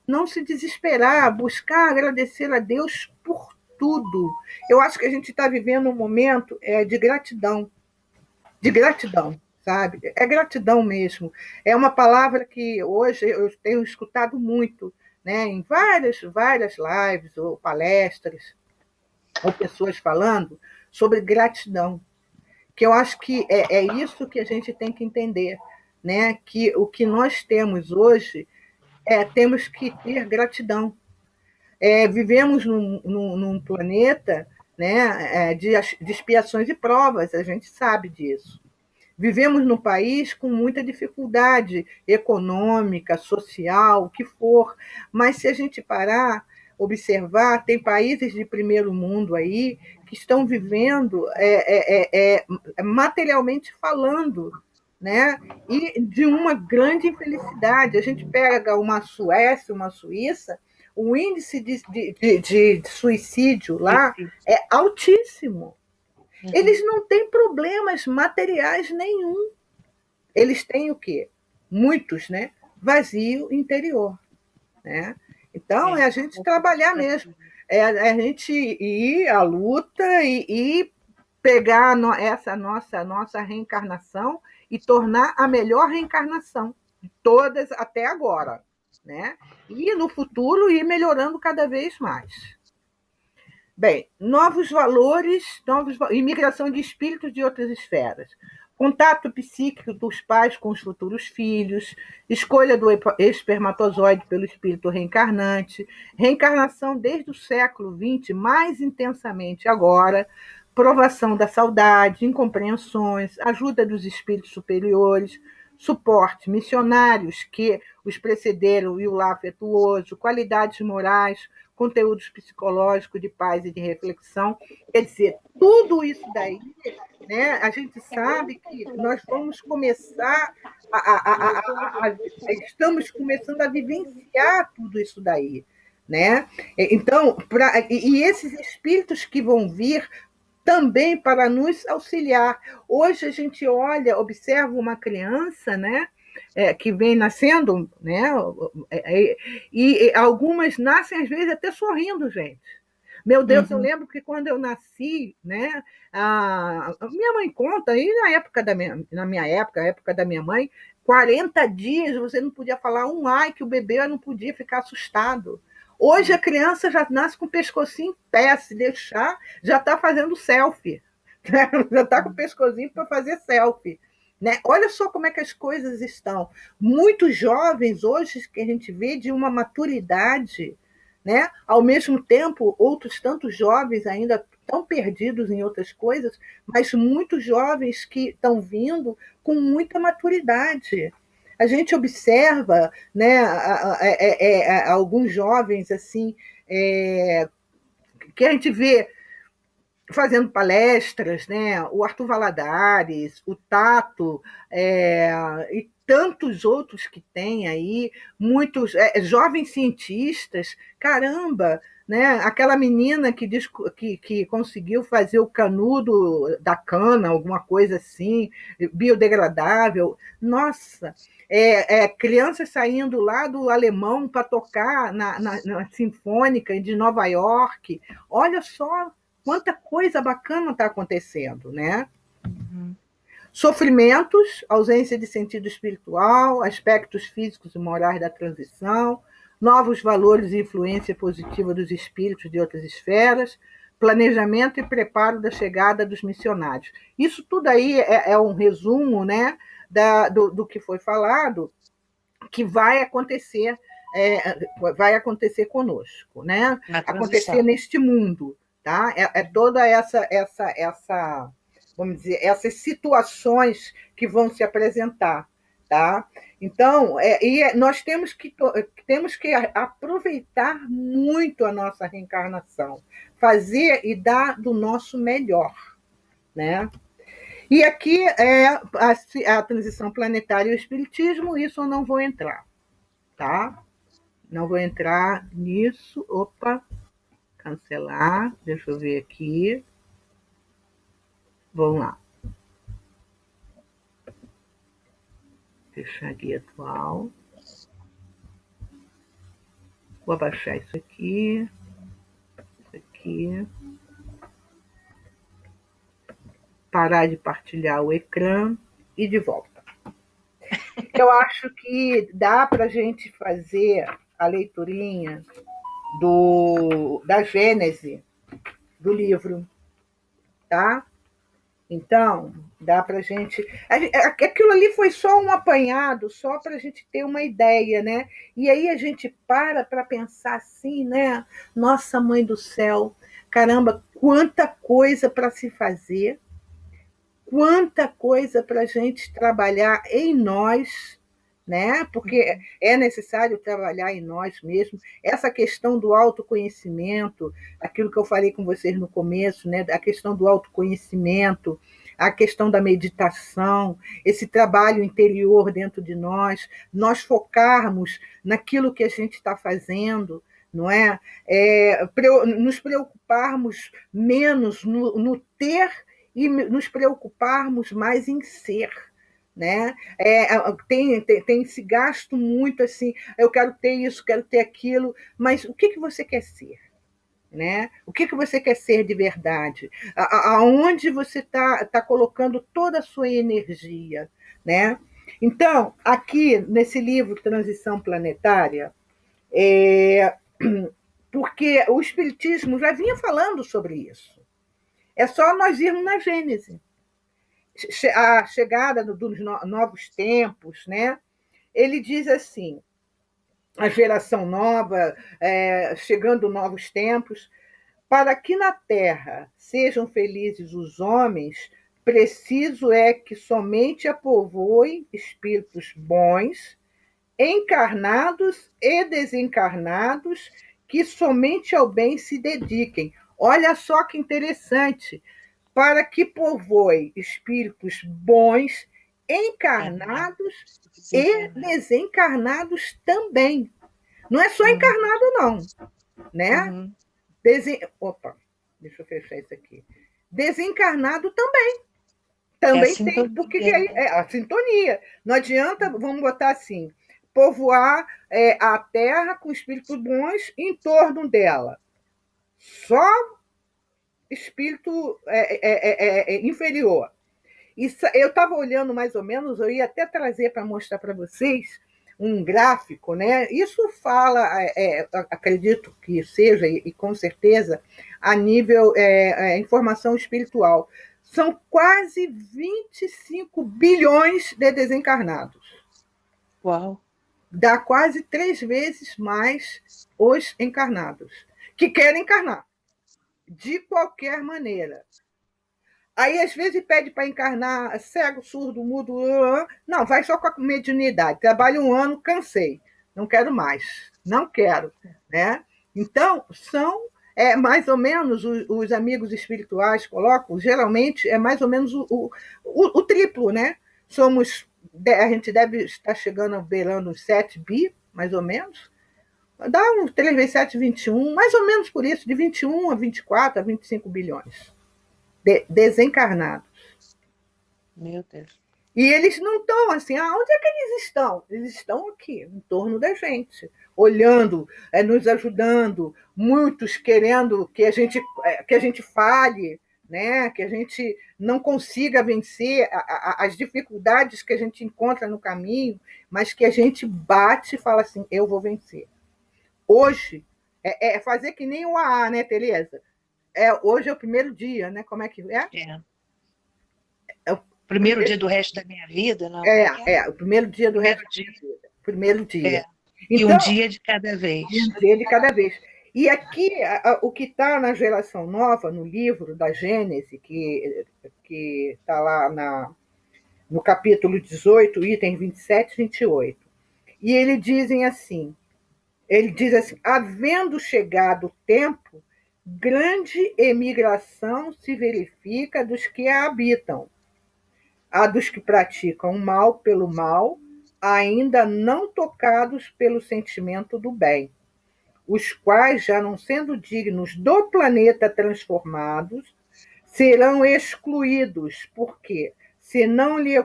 não se desesperar, buscar agradecer a Deus por tudo. Eu acho que a gente está vivendo um momento de gratidão, sabe? É gratidão mesmo. É uma palavra que hoje eu tenho escutado muito, né? Em várias lives ou palestras, ou pessoas falando sobre gratidão. Que eu acho que é isso que a gente tem que entender, né? Que o que nós temos hoje, temos que ter gratidão. Vivemos num planeta, né, de expiações e provas, a gente sabe disso. Vivemos num país com muita dificuldade econômica, social, o que for, mas se a gente parar, observar, tem países de primeiro mundo aí que estão vivendo materialmente falando, né? E de uma grande infelicidade. A gente pega uma Suécia, uma Suíça, o índice de suicídio lá é altíssimo. Eles não têm problemas materiais nenhum. Eles têm o quê? Muitos, né? Vazio interior. né? Então, é a gente trabalhar mesmo, é a gente ir à luta e pegar essa nossa reencarnação e tornar a melhor reencarnação de todas até agora, né? E no futuro ir melhorando cada vez mais. Bem, novos valores, imigração de espíritos de outras esferas. Contato psíquico dos pais com os futuros filhos, escolha do espermatozoide pelo espírito reencarnante, reencarnação desde o século XX, mais intensamente agora, provação da saudade, incompreensões, ajuda dos espíritos superiores, suporte, missionários que os precederam e o lar afetuoso, qualidades morais, conteúdos psicológicos de paz e de reflexão. Quer dizer, tudo isso daí, né, a gente sabe que nós vamos começar estamos começando a vivenciar tudo isso daí, né? Então, e esses espíritos que vão vir também para nos auxiliar. Hoje a gente olha, observa uma criança, né, que vem nascendo, né, e algumas nascem às vezes até sorrindo, gente. Meu Deus, eu lembro que quando eu nasci, né, a minha mãe conta, e na minha época, a época da minha mãe, 40 dias você não podia falar um ai, que o bebê não podia ficar assustado. Hoje a criança já nasce com o pescocinho em pé, se deixar, já está fazendo selfie. Né? Já está com o pescocinho para fazer selfie. Né? Olha só como é que as coisas estão. Muitos jovens hoje que a gente vê de uma maturidade, né? Ao mesmo tempo, outros tantos jovens ainda estão perdidos em outras coisas, mas muitos jovens que estão vindo com muita maturidade. A gente observa, né, alguns jovens assim, que a gente vê fazendo palestras, né? O Arthur Valadares, o Tato, e tantos outros que tem aí, muitos jovens cientistas, caramba, né? Aquela menina que diz que conseguiu fazer o canudo da cana, alguma coisa assim, biodegradável, nossa, crianças saindo lá do alemão para tocar na Sinfônica de Nova York, olha só quanta coisa bacana está acontecendo, né? Sofrimentos, ausência de sentido espiritual, aspectos físicos e morais da transição, novos valores e influência positiva dos espíritos de outras esferas, planejamento e preparo da chegada dos missionários. Isso tudo aí é um resumo, né, do que foi falado, que vai acontecer conosco, né? Acontecer neste mundo. Tá? Toda vamos dizer, essas situações que vão se apresentar. Tá? Então, nós temos que aproveitar muito a nossa reencarnação, fazer e dar do nosso melhor. Né? E aqui a transição planetária e o espiritismo, isso eu não vou entrar. Tá? Não vou entrar nisso. Opa! Cancelar, deixa eu ver aqui. Vamos lá. Fechar a guia atual. Vou abaixar isso aqui. Isso aqui. Parar de partilhar o ecrã e de volta. Eu acho que dá para a gente fazer a leiturinha da Gênese do livro, tá? Então, dá para a gente... Aquilo ali foi só um apanhado, só para a gente ter uma ideia, né? E aí a gente para pensar assim, né? Nossa, Mãe do Céu, caramba, quanta coisa para se fazer, quanta coisa para a gente trabalhar em nós, né? Porque é necessário trabalhar em nós mesmos. Essa questão do autoconhecimento, aquilo que eu falei com vocês no começo, né? A questão do autoconhecimento, a questão da meditação, esse trabalho interior dentro de nós focarmos naquilo que a gente está fazendo, não é? Nos preocuparmos menos no ter e nos preocuparmos mais em ser. né? Tem se gasto muito assim, eu quero ter isso, quero ter aquilo, mas o que você quer ser? Né? O que você quer ser de verdade? Aonde você está colocando toda a sua energia? Né? Então, aqui nesse livro Transição Planetária, porque o Espiritismo já vinha falando sobre isso. É só nós irmos na Gênese. A chegada dos novos tempos, né? Ele diz assim, a geração nova, chegando novos tempos, para que na terra sejam felizes os homens, preciso é que somente a povoem espíritos bons, encarnados e desencarnados, que somente ao bem se dediquem. Olha só que interessante. Para que povoe espíritos bons, encarnados e desencarnados também. Não é só encarnado, não. Né? Uhum. Opa, deixa eu fechar isso aqui. Desencarnado também. Também tem, porque é a sintonia. Não adianta, vamos botar assim, povoar a terra com espíritos bons em torno dela. Só espírito inferior. Isso, eu estava olhando mais ou menos, eu ia até trazer para mostrar para vocês um gráfico, né? Isso fala, acredito que seja, e com certeza, a nível informação espiritual. São quase 25 bilhões de desencarnados. Uau! Dá quase 3 vezes mais os encarnados, que querem encarnar, de qualquer maneira. Aí, às vezes, pede para encarnar cego, surdo, mudo. Não, vai só com a mediunidade. Trabalho 1 ano, cansei. Não quero mais. Não quero. Né? Então, são mais ou menos, os amigos espirituais colocam, geralmente, é mais ou menos o triplo. Né? A gente deve estar chegando, beirando uns 7 bi, mais ou menos. Dá uns 3 vezes 7, 21, mais ou menos por isso, de 21 a 24 a 25 bilhões. Desencarnados. Meu Deus. E eles não estão assim, onde é que eles estão? Eles estão aqui, em torno da gente, olhando, nos ajudando, muitos querendo que a gente fale, né? Que a gente não consiga vencer as dificuldades que a gente encontra no caminho, mas que a gente bate e fala assim, eu vou vencer. Hoje, fazer que nem o AA, né, Tereza? Hoje é o primeiro dia, né? Como é que é? É o primeiro dia do resto da minha vida, não? O primeiro dia do resto da minha vida. Primeiro dia. E um dia de cada vez. Um dia de cada vez. E aqui, o que está na geração nova, no livro da Gênese, que está lá no capítulo 18, item 27 e 28. E ele diz assim, havendo chegado o tempo, grande emigração se verifica dos que a habitam, a dos que praticam o mal pelo mal, ainda não tocados pelo sentimento do bem, os quais, já não sendo dignos do planeta transformados, serão excluídos, porque senão lhe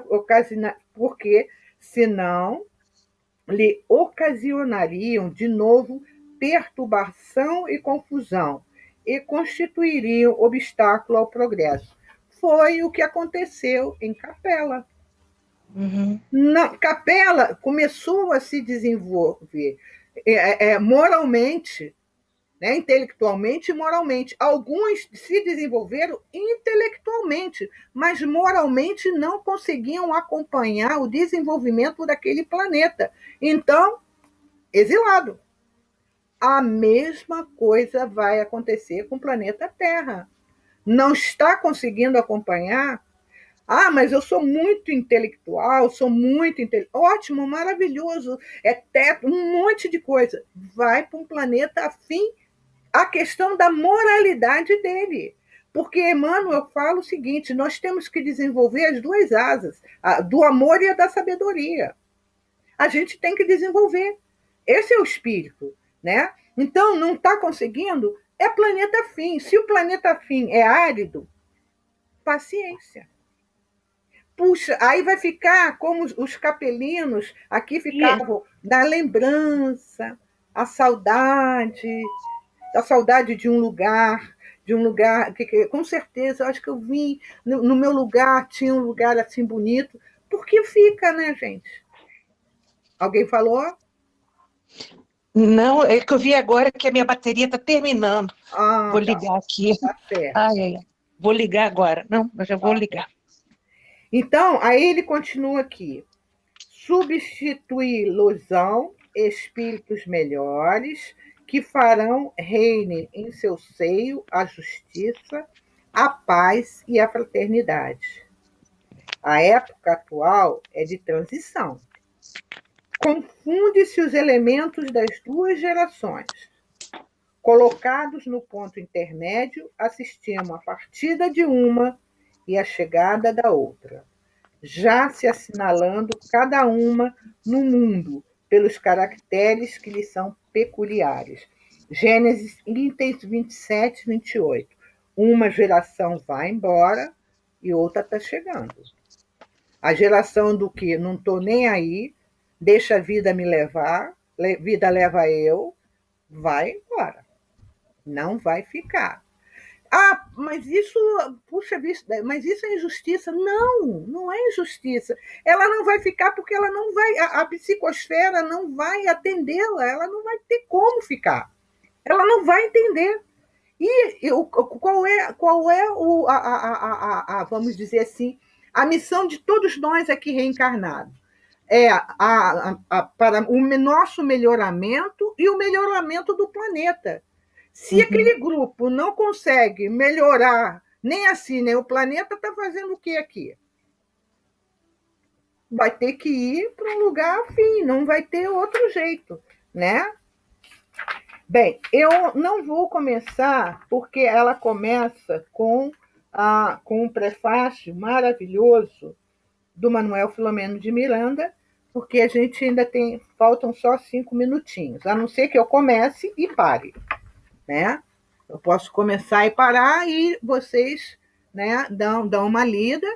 ocasionariam de novo perturbação e confusão, e constituiriam obstáculo ao progresso. Foi o que aconteceu em Capela. Uhum. Capela começou a se desenvolver moralmente, né, intelectualmente e moralmente. Alguns se desenvolveram intelectualmente, mas moralmente não conseguiam acompanhar o desenvolvimento daquele planeta. Então, exilado. A mesma coisa vai acontecer com o planeta Terra. Não está conseguindo acompanhar? Mas eu sou muito intelectual, Ótimo, maravilhoso, um monte de coisa. Vai para um planeta afim à questão da moralidade dele. Porque Emmanuel fala o seguinte, nós temos que desenvolver as 2 asas, a do amor e a da sabedoria. A gente tem que desenvolver. Esse é o espírito. Né? Então, não está conseguindo, é planeta fim. Se o planeta fim é árido, paciência. puxa, aí vai ficar como os capelinos aqui ficavam, da lembrança, a saudade de um lugar que com certeza, eu acho que eu vim no meu lugar, tinha um lugar assim bonito, porque fica, né, gente? Alguém falou? Não, é que eu vi agora que a minha bateria está terminando. Ah, Vou tá, ligar aqui. tá certo. Ai, ai, ai. Vou ligar agora. Não, eu já vou ligar. Então, aí ele continua aqui. Substituí-losão espíritos melhores, que farão reine em seu seio a justiça, a paz e a fraternidade. A época atual é de transição. Confunde-se os elementos das duas gerações. Colocados no ponto intermédio, assistimos à partida de uma e à chegada da outra, já se assinalando cada uma no mundo pelos caracteres que lhe são peculiares. Gênesis itens 27, 28. Uma geração vai embora e outra está chegando. A geração do que não estou nem aí, deixa a vida me levar, vida leva eu, vai embora. Não vai ficar. Ah, mas isso, puxa vida, mas isso é injustiça. Não, não é injustiça. Ela não vai ficar porque ela não vai, a psicosfera não vai atendê-la, ela não vai ter como ficar. Ela não vai entender. E qual é vamos dizer assim, a missão de todos nós aqui reencarnados? É para o nosso melhoramento e o melhoramento do planeta. Se aquele grupo não consegue melhorar nem assim, nem o planeta, está fazendo o que aqui? Vai ter que ir para um lugar afim, não vai ter outro jeito, né? Bem, eu não vou começar, porque ela começa com um prefácio maravilhoso do Manuel Filomeno de Miranda, porque a gente ainda faltam só 5 minutinhos, a não ser que eu comece e pare, né? Eu posso começar e parar e vocês, né, dão uma lida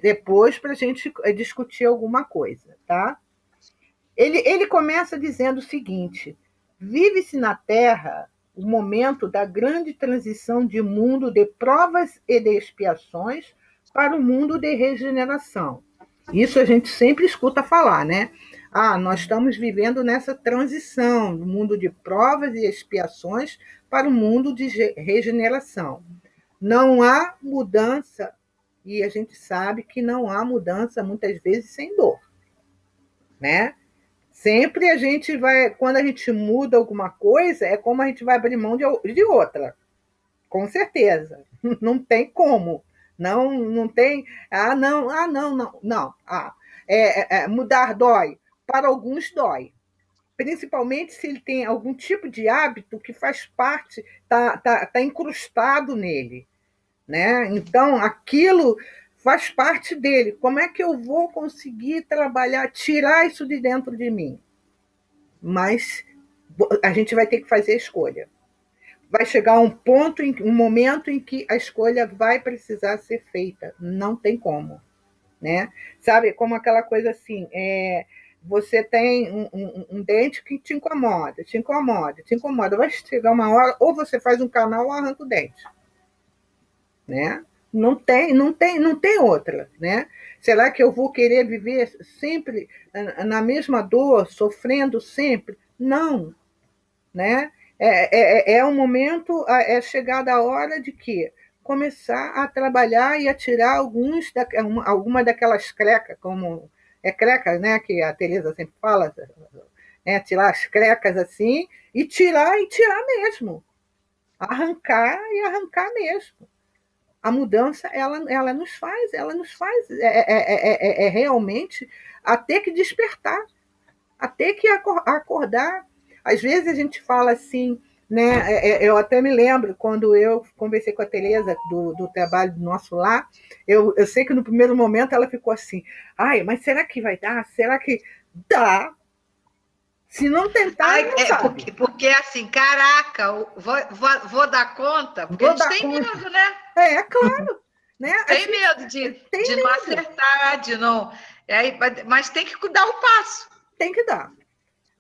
depois para a gente discutir alguma coisa, tá? Ele começa dizendo o seguinte: vive-se na Terra o momento da grande transição de mundo de provas e de expiações para o mundo de regeneração. Isso a gente sempre escuta falar, né? Nós estamos vivendo nessa transição do mundo de provas e expiações para o mundo de regeneração. Não há mudança, e a gente sabe que não há mudança, muitas vezes, sem dor, né? Sempre a gente vai, quando a gente muda alguma coisa, é como a gente vai abrir mão de outra, com certeza. Não tem como. Não tem. Não. Mudar dói. Para alguns dói. Principalmente se ele tem algum tipo de hábito que faz parte, tá incrustado nele, né? Então, aquilo faz parte dele. Como é que eu vou conseguir trabalhar, tirar isso de dentro de mim? Mas a gente vai ter que fazer a escolha. Vai chegar um momento em que a escolha vai precisar ser feita. Não tem como, né? Sabe, como aquela coisa assim, você tem um dente que te incomoda. Vai chegar uma hora, ou você faz um canal ou arranca o dente, né? Não tem outra, né? Será que eu vou querer viver sempre na mesma dor, sofrendo sempre? Não, né? É um momento, é chegada a hora de que começar a trabalhar e a tirar alguma daquelas crecas, como creca, né? Que a Teresa sempre fala, né? Tirar as crecas assim e tirar mesmo, arrancar mesmo. A mudança ela nos faz realmente a ter que despertar, a ter que acordar. Às vezes a gente fala assim, né? Eu até me lembro quando eu conversei com a Teresa do trabalho do nosso lar, eu sei que no primeiro momento ela ficou assim, mas será que vai dar? Será que dá? Se não tentar, não sabe. Porque assim, caraca, vou dar conta? Porque a gente tem medo, né? Claro. Né? Tem medo de não acertar, de não... mas tem que dar o passo. Tem que dar.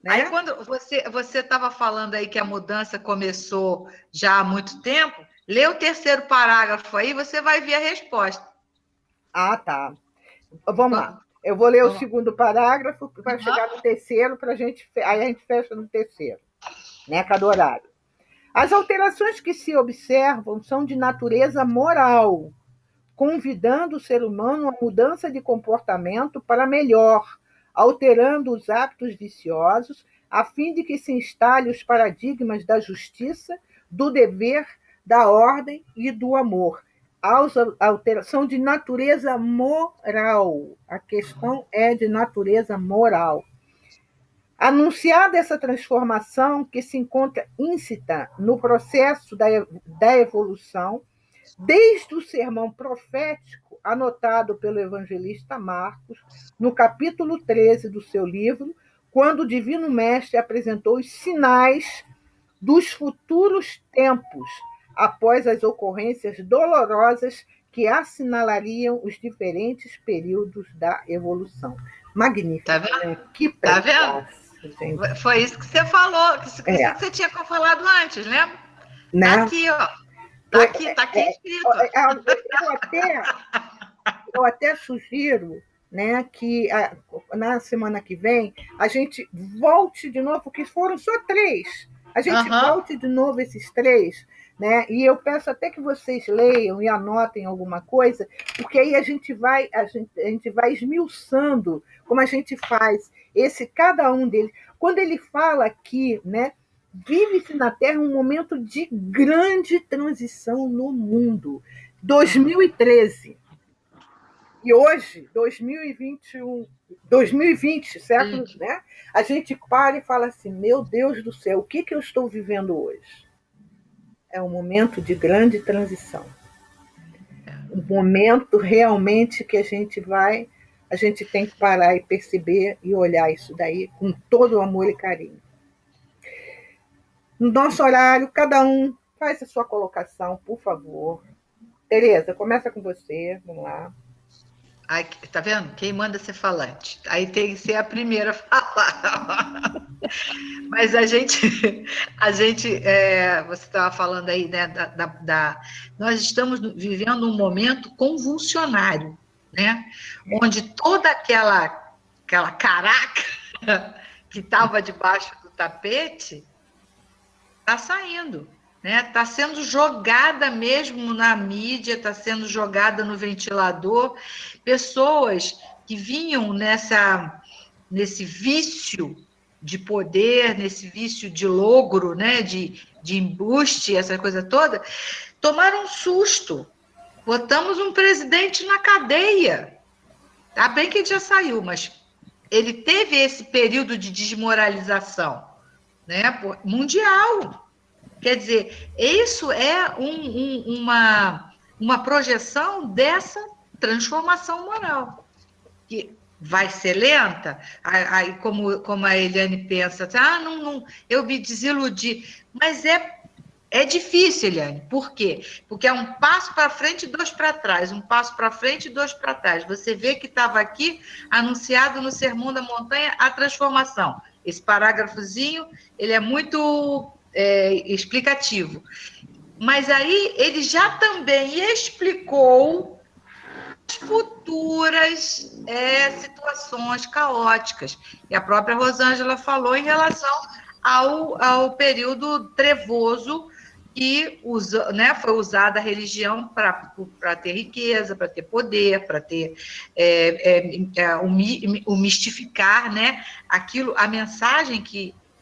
Né? Aí, quando você estava falando aí que a mudança começou já há muito tempo, lê o terceiro parágrafo aí, você vai ver a resposta. Ah, tá. Vamos lá. Eu vou ler o segundo parágrafo para chegar no terceiro, aí a gente fecha no terceiro, né? Cada horário. As alterações que se observam são de natureza moral, convidando o ser humano à mudança de comportamento para melhor, alterando os hábitos viciosos, a fim de que se instale os paradigmas da justiça, do dever, da ordem e do amor. São de natureza moral. A questão é de natureza moral. Anunciada essa transformação que se encontra íncita no processo da evolução, desde o sermão profético anotado pelo evangelista Marcos, no capítulo 13 do seu livro, quando o Divino Mestre apresentou os sinais dos futuros tempos, após as ocorrências dolorosas que assinalariam os diferentes períodos da evolução. Magnífico. Tá vendo? Né? Que tá vendo? Gente. Foi isso que você falou, que você tinha falado antes, lembra? Né? Tá aqui, ó. Tá aqui escrito. Eu até sugiro, né, que na semana que vem a gente volte de novo, porque foram só 3. A gente volte de novo esses 3, né? E eu peço até que vocês leiam e anotem alguma coisa, porque aí a gente vai esmiuçando como a gente faz cada um deles. Quando ele fala aqui, né, vive-se na Terra um momento de grande transição no mundo. 2013. E hoje, 2020, século, né? A gente para e fala assim, meu Deus do céu, o que eu estou vivendo hoje? É um momento de grande transição. Um momento realmente que a gente tem que parar e perceber e olhar isso daí com todo o amor e carinho. No nosso horário, cada um faz a sua colocação, por favor. Tereza, começa com você, vamos lá. Ai, tá vendo? Quem manda ser falante? Aí tem que ser a primeira a falar. Mas você estava falando aí, né, nós estamos vivendo um momento convulsionário, né? Onde toda aquela caraca que estava debaixo do tapete está saindo. Está sendo jogada mesmo na mídia, está sendo jogada no ventilador. Pessoas que vinham nesse vício de poder, nesse vício de logro, né, de embuste, essa coisa toda, tomaram um susto. Botamos um presidente na cadeia. Tá bem que ele já saiu, mas ele teve esse período de desmoralização, né, mundial. Quer dizer, isso é uma projeção dessa transformação moral, que vai ser lenta, aí como a Eliane pensa, não, eu me desiludi, mas é difícil, Eliane, por quê? Porque é um passo para frente e 2 para trás, um passo para frente e 2 para trás, você vê que estava aqui anunciado no Sermão da Montanha a transformação, esse parágrafozinho, ele é muito... explicativo. Mas aí ele já também explicou as futuras situações caóticas. E a própria Rosângela falou em relação ao período trevoso que foi usada a religião para ter riqueza, para ter poder, para ter o mistificar, né? Aquilo, a mensagem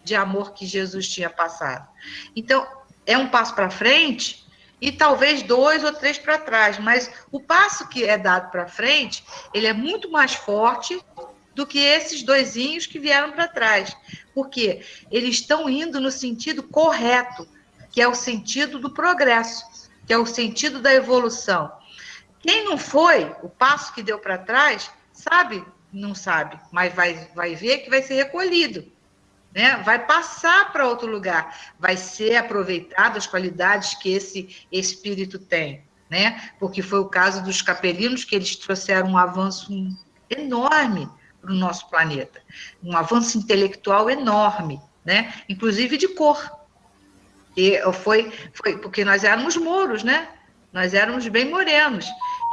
de amor que Jesus tinha passado. Então, é um passo para frente e talvez 2 ou 3 para trás, mas o passo que é dado para frente, ele é muito mais forte do que esses 2 que vieram para trás, porque eles estão indo no sentido correto, que é o sentido do progresso, que é o sentido da evolução. Quem não foi, o passo que deu para trás, sabe? Não sabe, mas vai ver que vai ser recolhido. Né? Vai passar para outro lugar, vai ser aproveitado as qualidades que esse espírito tem, né? Porque foi o caso dos capelinos, que eles trouxeram um avanço enorme para o nosso planeta, um avanço intelectual enorme, né? Inclusive de cor. E foi porque nós éramos mouros, né? Nós éramos bem morenos.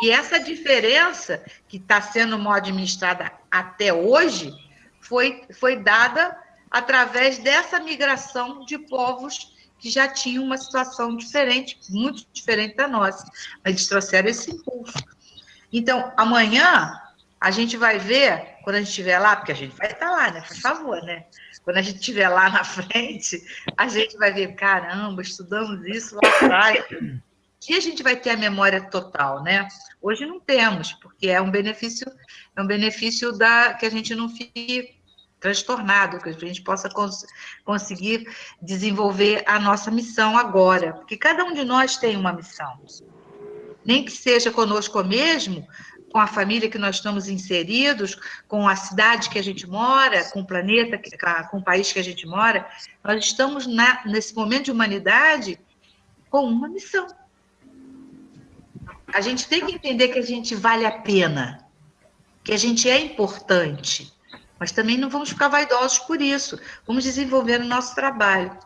E essa diferença que está sendo mal administrada até hoje foi dada através dessa migração de povos que já tinham uma situação diferente, muito diferente da nossa. Eles trouxeram esse impulso. Então, amanhã, a gente vai ver, quando a gente estiver lá, porque a gente vai estar lá, né? Por favor, né? Quando a gente estiver lá na frente, a gente vai ver, caramba, estudamos isso lá atrás. E a gente vai ter a memória total, né? Hoje não temos, porque é um benefício que a gente não fique transtornado, que a gente possa conseguir desenvolver a nossa missão agora, porque cada um de nós tem uma missão. Nem que seja conosco mesmo, com a família que nós estamos inseridos, com a cidade que a gente mora, com o planeta, com o país que a gente mora, nós estamos nesse momento de humanidade com uma missão. A gente tem que entender que a gente vale a pena, que a gente é importante, mas também não vamos ficar vaidosos por isso. Vamos desenvolver o nosso trabalho.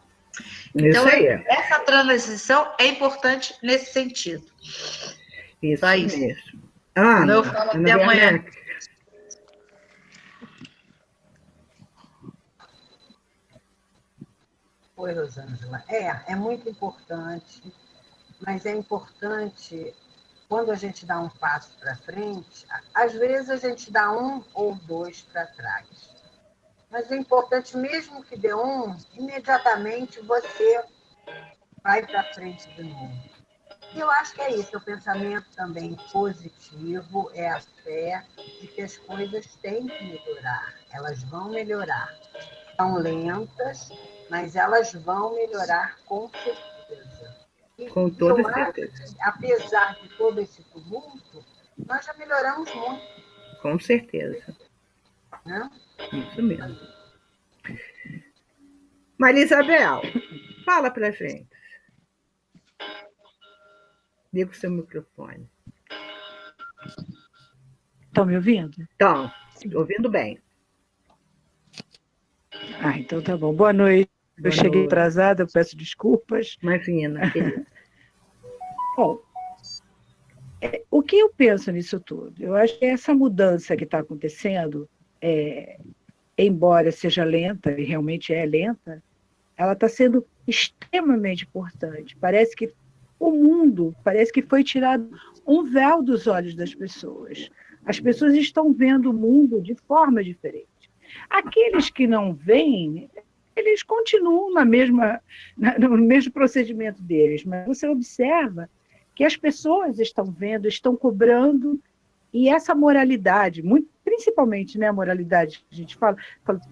Então, essa transição é importante nesse sentido. Isso só mesmo. Ana, eu falo até amanhã. Oi, Rosângela. É muito importante, mas é importante, quando a gente dá um passo para frente, às vezes a gente dá um ou dois para trás. Mas é importante, mesmo que dê um, imediatamente você vai para frente de novo. E eu acho que é isso, é o pensamento também positivo, é a fé de que as coisas têm que melhorar, elas vão melhorar. São lentas, mas elas vão melhorar com certeza. Com toda certeza. Acho que, apesar de todo esse tumulto, nós já melhoramos muito. Com certeza. Né? Isso mesmo. Maria Isabel, fala para a gente. Liga o seu microfone. Estão me ouvindo? Estão, ouvindo bem. Então tá bom. Boa noite. Eu cheguei atrasada, peço desculpas. Imagina, querida. Bom, o que eu penso nisso tudo? Eu acho que essa mudança que está acontecendo, embora seja lenta, e realmente é lenta, ela está sendo extremamente importante. Parece que o mundo, parece que foi tirado um véu dos olhos das pessoas. As pessoas estão vendo o mundo de forma diferente. Aqueles que não veem, eles continuam no mesmo procedimento deles, mas você observa que as pessoas estão vendo, estão cobrando, e essa moralidade, principalmente, né, a moralidade que a gente fala,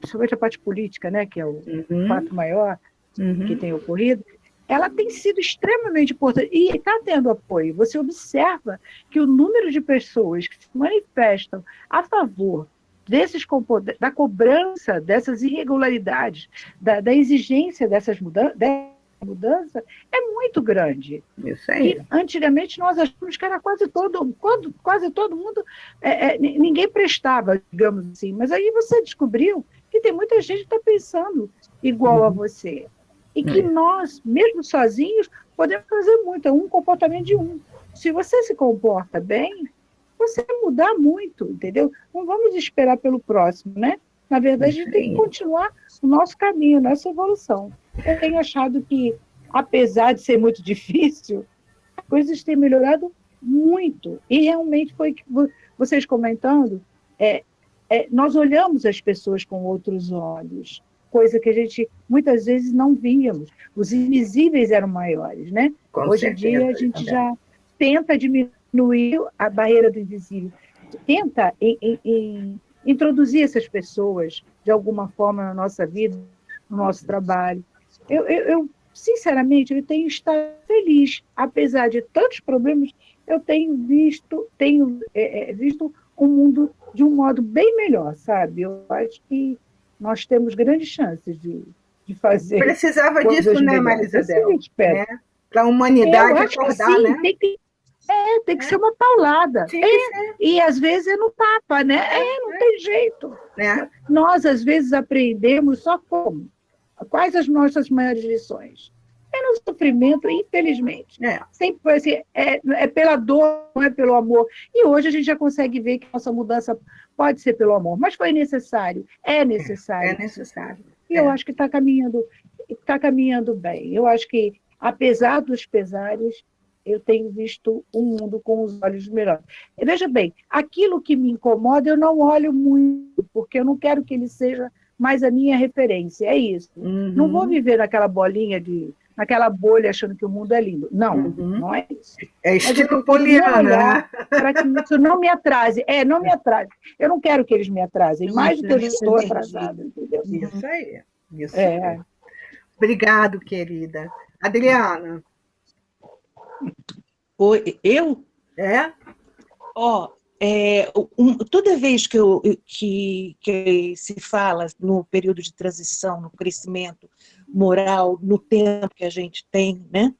principalmente a parte política, né, que é o fato maior que tem ocorrido, ela tem sido extremamente importante e está tendo apoio. Você observa que o número de pessoas que se manifestam a favor da cobrança dessas irregularidades, da exigência dessa mudança, é muito grande. Isso aí. E, antigamente, nós achamos que era quase todo mundo, ninguém prestava, digamos assim, mas aí você descobriu que tem muita gente que está pensando igual a você. E que nós, mesmo sozinhos, podemos fazer muito. É um comportamento de um. Se você se comporta bem, você vai mudar muito, entendeu? Não vamos esperar pelo próximo, né? Na verdade, a gente tem que continuar o nosso caminho, a nossa evolução. Eu tenho achado que, apesar de ser muito difícil, as coisas têm melhorado muito. E realmente foi que vocês comentando, nós olhamos as pessoas com outros olhos, coisa que a gente muitas vezes não víamos. Os invisíveis eram maiores, né? Hoje em dia a gente já tenta diminuir a barreira do invisível, tenta introduzir essas pessoas de alguma forma na nossa vida, no nosso trabalho. Eu sinceramente, eu tenho estado feliz, apesar de tantos problemas, eu tenho visto o mundo de um modo bem melhor, sabe? Eu acho que nós temos grandes chances de fazer. Precisava disso, né, Maria Isabel? Né? Para a humanidade acordar, sim, né? Tem que ser uma paulada. Tinha que ser. E às vezes é no tapa, né? Não tem jeito. Nós, às vezes, aprendemos só como? Quais as nossas maiores lições? É no sofrimento, infelizmente. Sempre foi assim, é pela dor, não é pelo amor. E hoje a gente já consegue ver que nossa mudança pode ser pelo amor, mas foi necessário, é necessário. É necessário. E eu acho que está caminhando bem. Eu acho que, apesar dos pesares, eu tenho visto o mundo com os olhos melhores. E veja bem, aquilo que me incomoda eu não olho muito, porque eu não quero que ele seja mais a minha referência, é isso. Não vou viver naquela naquela bolha achando que o mundo é lindo. Não, não é isso. É estilo Poliana, né? Para que isso não me atrase. Não me atrase. Eu não quero que eles me atrasem, mais do que eu estou atrasada, entendeu? Isso aí. Isso aí. Obrigado, querida. Adriana. Oi, eu? Toda vez que se fala no período de transição, no crescimento moral, no tempo que a gente tem, né?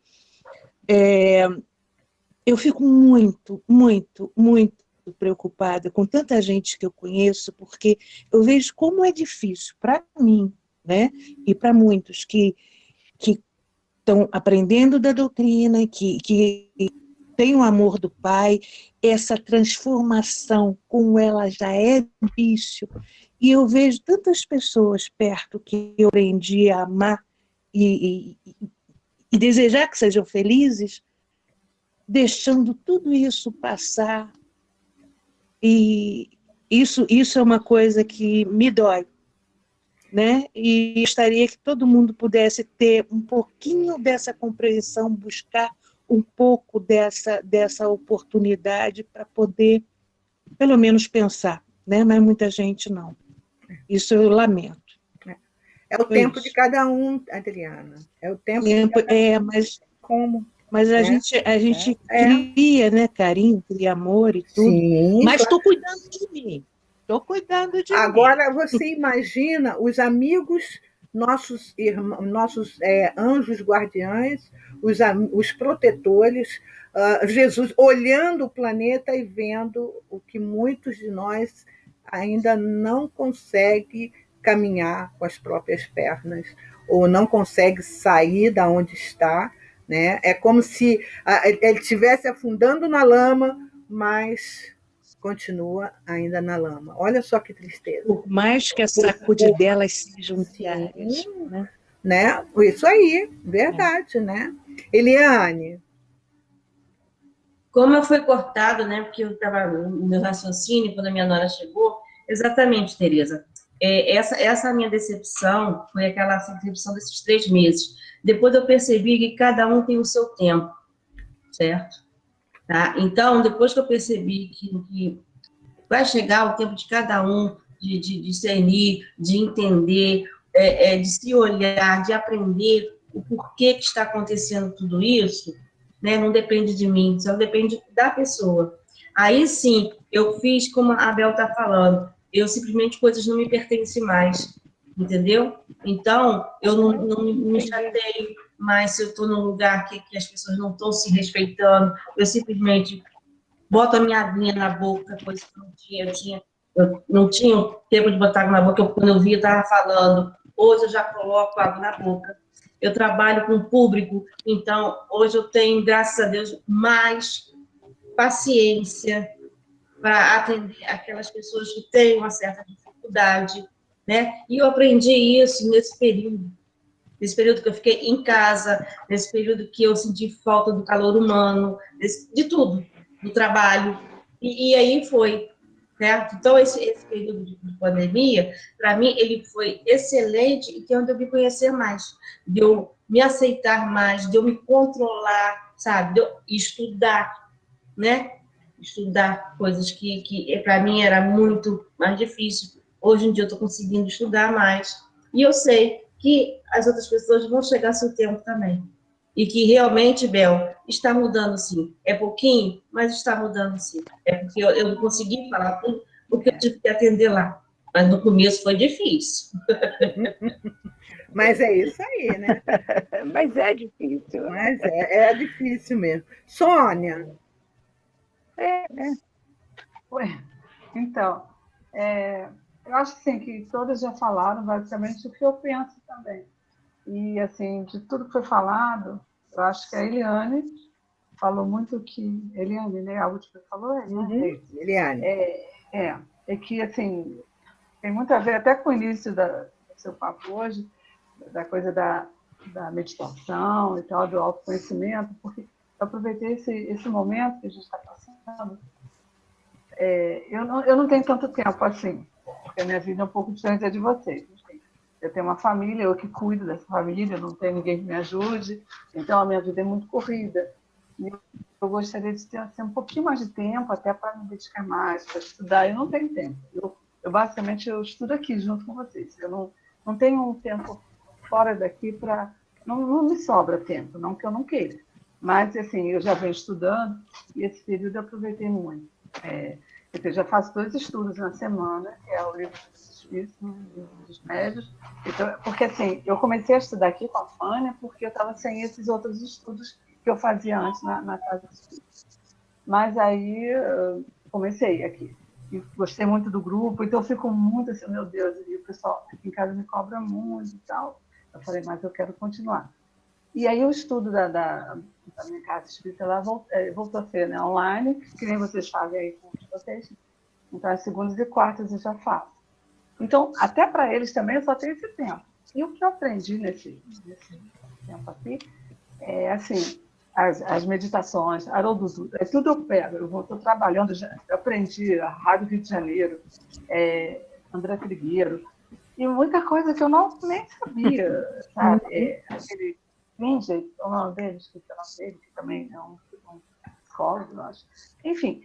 Eu fico muito, muito, muito preocupada com tanta gente que eu conheço, porque eu vejo como é difícil para mim, né? E para muitos que estão aprendendo da doutrina, que tem o amor do Pai, essa transformação, como ela já é difícil. E eu vejo tantas pessoas perto que eu aprendi a amar e desejar que sejam felizes, deixando tudo isso passar. E isso é uma coisa que me dói, né? E gostaria que todo mundo pudesse ter um pouquinho dessa compreensão, buscar um pouco dessa oportunidade para poder, pelo menos, pensar, né? Mas muita gente não. Isso eu lamento. É o tempo de cada um, Adriana. É o tempo de cada um. Mas como? Mas a gente cria, né, carinho, cria amor e tudo. Sim, mas estou cuidando de mim. Estou cuidando de mim. Agora, você imagina os amigos, nossos irmãos, nossos anjos guardiães, os protetores, Jesus olhando o planeta e vendo o que muitos de nós ainda não conseguem caminhar com as próprias pernas, ou não consegue sair da onde está, né? É como se ele estivesse afundando na lama, mas continua ainda na lama. Olha só que tristeza. Por mais que a sacudidelas sejam diárias. Né? Isso aí, verdade, né? Eliane. Como eu fui cortado, né? Porque eu estava no meu raciocínio quando a minha nora chegou. Exatamente, Tereza. Essa minha decepção foi aquela decepção desses 3 meses. Depois eu percebi que cada um tem o seu tempo, certo? Tá? Então, depois que eu percebi que vai chegar o tempo de cada um de discernir, de entender, de se olhar, de aprender o porquê que está acontecendo tudo isso, né? Não depende de mim, só depende da pessoa. Aí sim, eu fiz como a Abel está falando, eu simplesmente coisas não me pertencem mais, entendeu? Então, eu não me chateio mais se eu estou num lugar que as pessoas não estão se respeitando, eu simplesmente boto a minha aguinha na boca, coisa que eu não tinha tempo de botar água na boca, quando eu vi, eu estava falando, hoje eu já coloco água na boca. Eu trabalho com público, então, hoje eu tenho, graças a Deus, mais paciência para atender aquelas pessoas que têm uma certa dificuldade, né? E eu aprendi isso nesse período que eu fiquei em casa, nesse período que eu senti falta do calor humano, de tudo, do trabalho, e aí foi, certo? Então, esse período de pandemia, para mim, ele foi excelente, e que é onde eu me conhecer mais, de eu me aceitar mais, de eu me controlar, sabe? De eu estudar, né? Estudar coisas que para mim era muito mais difícil. Hoje em dia eu estou conseguindo estudar mais. E eu sei que as outras pessoas vão chegar ao seu tempo também. E que realmente, Bel, está mudando sim. É pouquinho, mas está mudando sim. É porque eu não consegui falar tudo, porque eu tive que atender lá. Mas no começo foi difícil. Mas é isso aí, né? Mas é difícil. Mas é difícil mesmo. Sônia. Oi. Então, eu acho assim, que todas já falaram basicamente o que eu penso também. E, assim, de tudo que foi falado, eu acho que a Eliane falou muito que... Eliane, né? A última que falou, Eliane? Eliane. É que, assim, tem muito a ver até com o início do seu papo hoje, da coisa da meditação e tal, do autoconhecimento, porque eu aproveitei esse momento que a gente está passando. Eu não tenho tanto tempo assim, porque a minha vida é um pouco diferente da de vocês. Eu tenho uma família, eu que cuido dessa família, não tenho ninguém que me ajude, então a minha vida é muito corrida. E eu gostaria de ter assim, um pouquinho mais de tempo, até para me dedicar mais, para estudar. Eu não tenho tempo. Basicamente, eu estudo aqui junto com vocês. Eu não tenho um tempo fora daqui para... Não me sobra tempo, não que eu não queira. Mas, assim, eu já venho estudando e esse período eu aproveitei muito. Eu já faço 2 estudos na semana, que é o livro dos espíritos, o livro dos médios. Então, porque, assim, eu comecei a estudar aqui com a Fânia porque eu estava sem esses outros estudos que eu fazia antes na casa dos espíritos. Mas aí comecei aqui. E gostei muito do grupo, então eu fico muito assim, meu Deus, e o pessoal aqui em casa me cobra muito e tal. Eu falei, mas eu quero continuar. E aí o estudo da minha casa espírita lá voltou a ser, né, online, que nem vocês fazem aí com vocês. Então, as segundas e quartas eu já faço. Então, até para eles também eu só tenho esse tempo. E o que eu aprendi nesse tempo aqui é, assim, as meditações, Haroldo Dutra, tudo eu pego. Eu estou trabalhando, eu aprendi a Rádio Rio de Janeiro, André Trigueiro, e muita coisa que eu nem sabia, sabe? Aquele Klinger, o nome dele, esqueci o nome dele, que também é um psicólogo, eu acho. Enfim,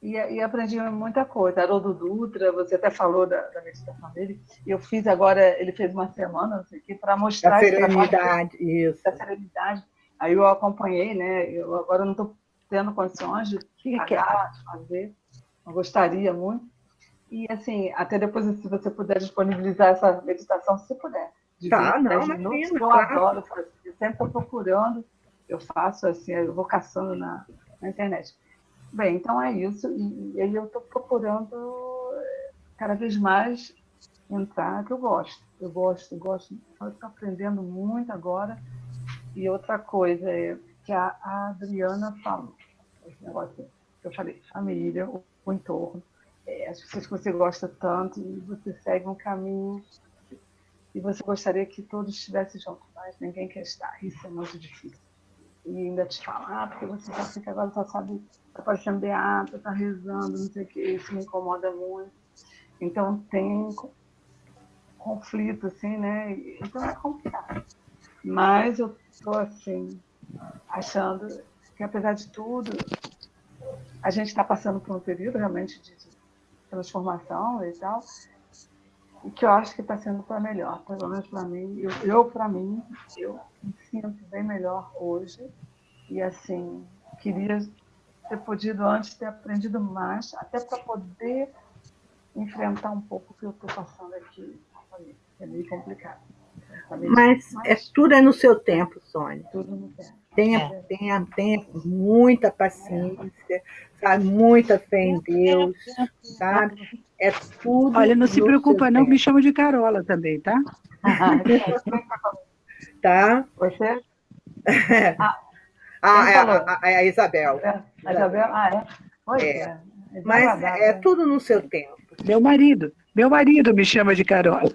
e aprendi muita coisa. Haroldo Dutra, você até falou da meditação dele. Eu fiz agora, ele fez uma semana, não sei o quê, para mostrar esse trabalho isso. Da serenidade. Aí eu acompanhei, né? Eu agora não estou tendo condições de pagar, de fazer. Eu gostaria muito. E, assim, até depois, se você puder disponibilizar essa meditação, se puder. De 20, 10 minutos, que eu adoro fazer. Eu sempre estou procurando, eu faço assim, eu vou caçando na internet. Bem, então é isso. E aí eu estou procurando cada vez mais entrar, que eu gosto. Eu gosto. Eu estou aprendendo muito agora. E outra coisa é que a Adriana falou, esse negócio que eu falei, família, o entorno, as pessoas que você gosta tanto, e você segue um caminho e você gostaria que todos estivessem juntos, mas ninguém quer estar. Isso é muito difícil. E ainda te falar, porque você já fica agora, só sabe, está parecendo beata, está rezando, não sei o que, isso me incomoda muito. Então tem conflito, assim, né? Então é complicado. Mas eu estou, assim, achando que, apesar de tudo, a gente está passando por um período realmente de transformação e tal, e que eu acho que está sendo para melhor, pelo menos para mim. Eu me sinto bem melhor hoje. E, assim, queria ter podido antes ter aprendido mais, até para poder enfrentar um pouco o que eu estou passando aqui. É meio complicado. Mas tudo é no seu tempo, Sônia. Tudo no tempo. Tenha muita paciência, sabe? Muita fé em Deus, sabe? É tudo. Olha, não se preocupa, não, me chama de Carola também, tá? Tá? Você? A Isabel. A Isabel? Pois é. Mas é tudo no seu tempo. Meu marido me chama de Carola.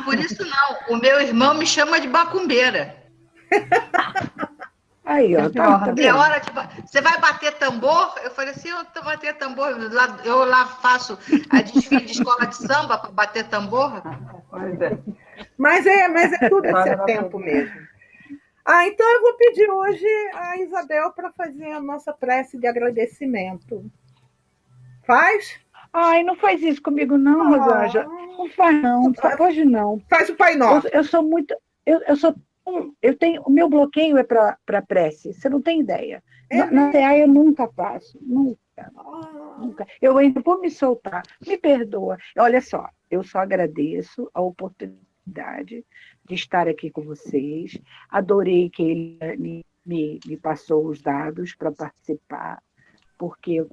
Por isso não. O meu irmão me chama de macumbeira. Aí, ó, tá é hora de... Você vai bater tambor? Eu falei assim, eu vou bater tambor. Eu lá faço a desfile de escola de samba para bater tambor. Pois é. Mas é tudo a seu tempo mesmo. Então eu vou pedir hoje a Isabel para fazer a nossa prece de agradecimento. Faz? Ai, não faz isso comigo, não, Rosângela. Não faz, não. Hoje não. Faz o Pai Nosso. Eu sou muito. Eu tenho. O meu bloqueio é para prece. Você não tem ideia. Na CA eu nunca faço. Nunca. Eu ainda vou me soltar. Me perdoa. Olha só, eu só agradeço a oportunidade de estar aqui com vocês. Adorei que ele me passou os dados para participar. porque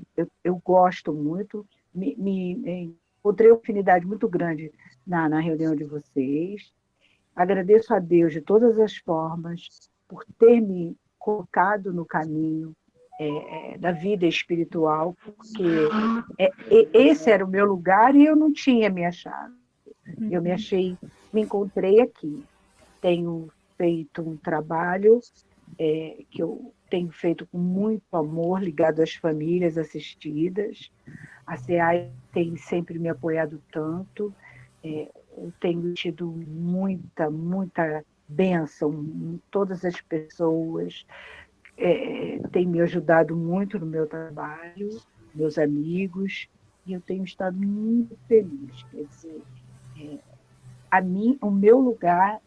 eu gosto muito, encontrei uma afinidade muito grande na reunião de vocês. Agradeço a Deus de todas as formas por ter me colocado no caminho da vida espiritual, porque esse era o meu lugar e eu não tinha me achado. Eu me encontrei aqui. Tenho feito um trabalho que eu tenho feito com muito amor, ligado às famílias assistidas. A SEAI tem sempre me apoiado tanto. Eu tenho tido muita bênção. Todas as pessoas têm me ajudado muito no meu trabalho, meus amigos, e eu tenho estado muito feliz. Quer dizer, o meu lugar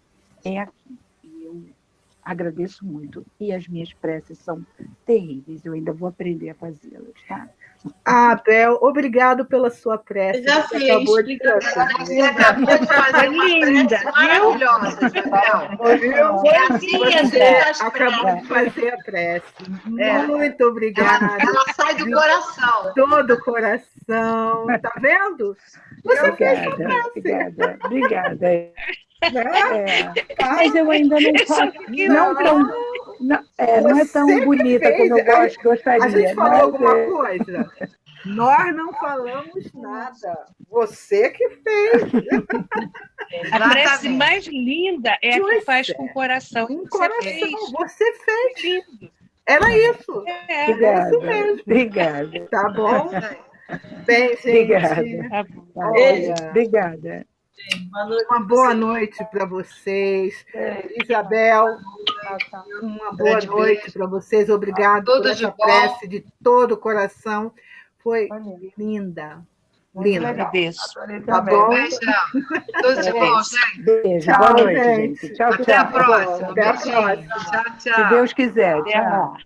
é aqui. E eu agradeço muito. E as minhas preces são terríveis. Eu ainda vou aprender a fazê-las, tá? Bel, obrigado pela sua prece. Já Você fiz, acabou de Você acabou de fazer uma Linda, prece maravilhosa, Bel. ouviu? É assim que a gente faz Acabou prece. de fazer a prece. É. Muito obrigada. Ela sai do coração. Todo o coração. Tá vendo? Você fez sua prece. Obrigada. Né? Mas eu ainda não faço. Não é tão bonita como eu gostaria. A gente falou alguma mas, coisa? Nós não falamos nada. Você que fez. A prece mais linda é a que faz com o coração. Com o Você coração. fez. Você fez. Lindo. Era isso. É. É isso mesmo. Obrigada. Tá bom? Bem, gente. Obrigada. Tá bom. Olha, Obrigada. uma boa noite para vocês. Isabel, uma boa noite para vocês. Obrigado por essa prece de todo o coração. Foi linda. Linda. Agradeço. Tá bom? Beijão. Tudo de bom, gente. Beijo. Tchau, Boa noite, gente. gente. Tchau, Até a tchau. próxima. Até a Beijinho. próxima. Tchau, tchau. Se Deus quiser. Até a Tchau.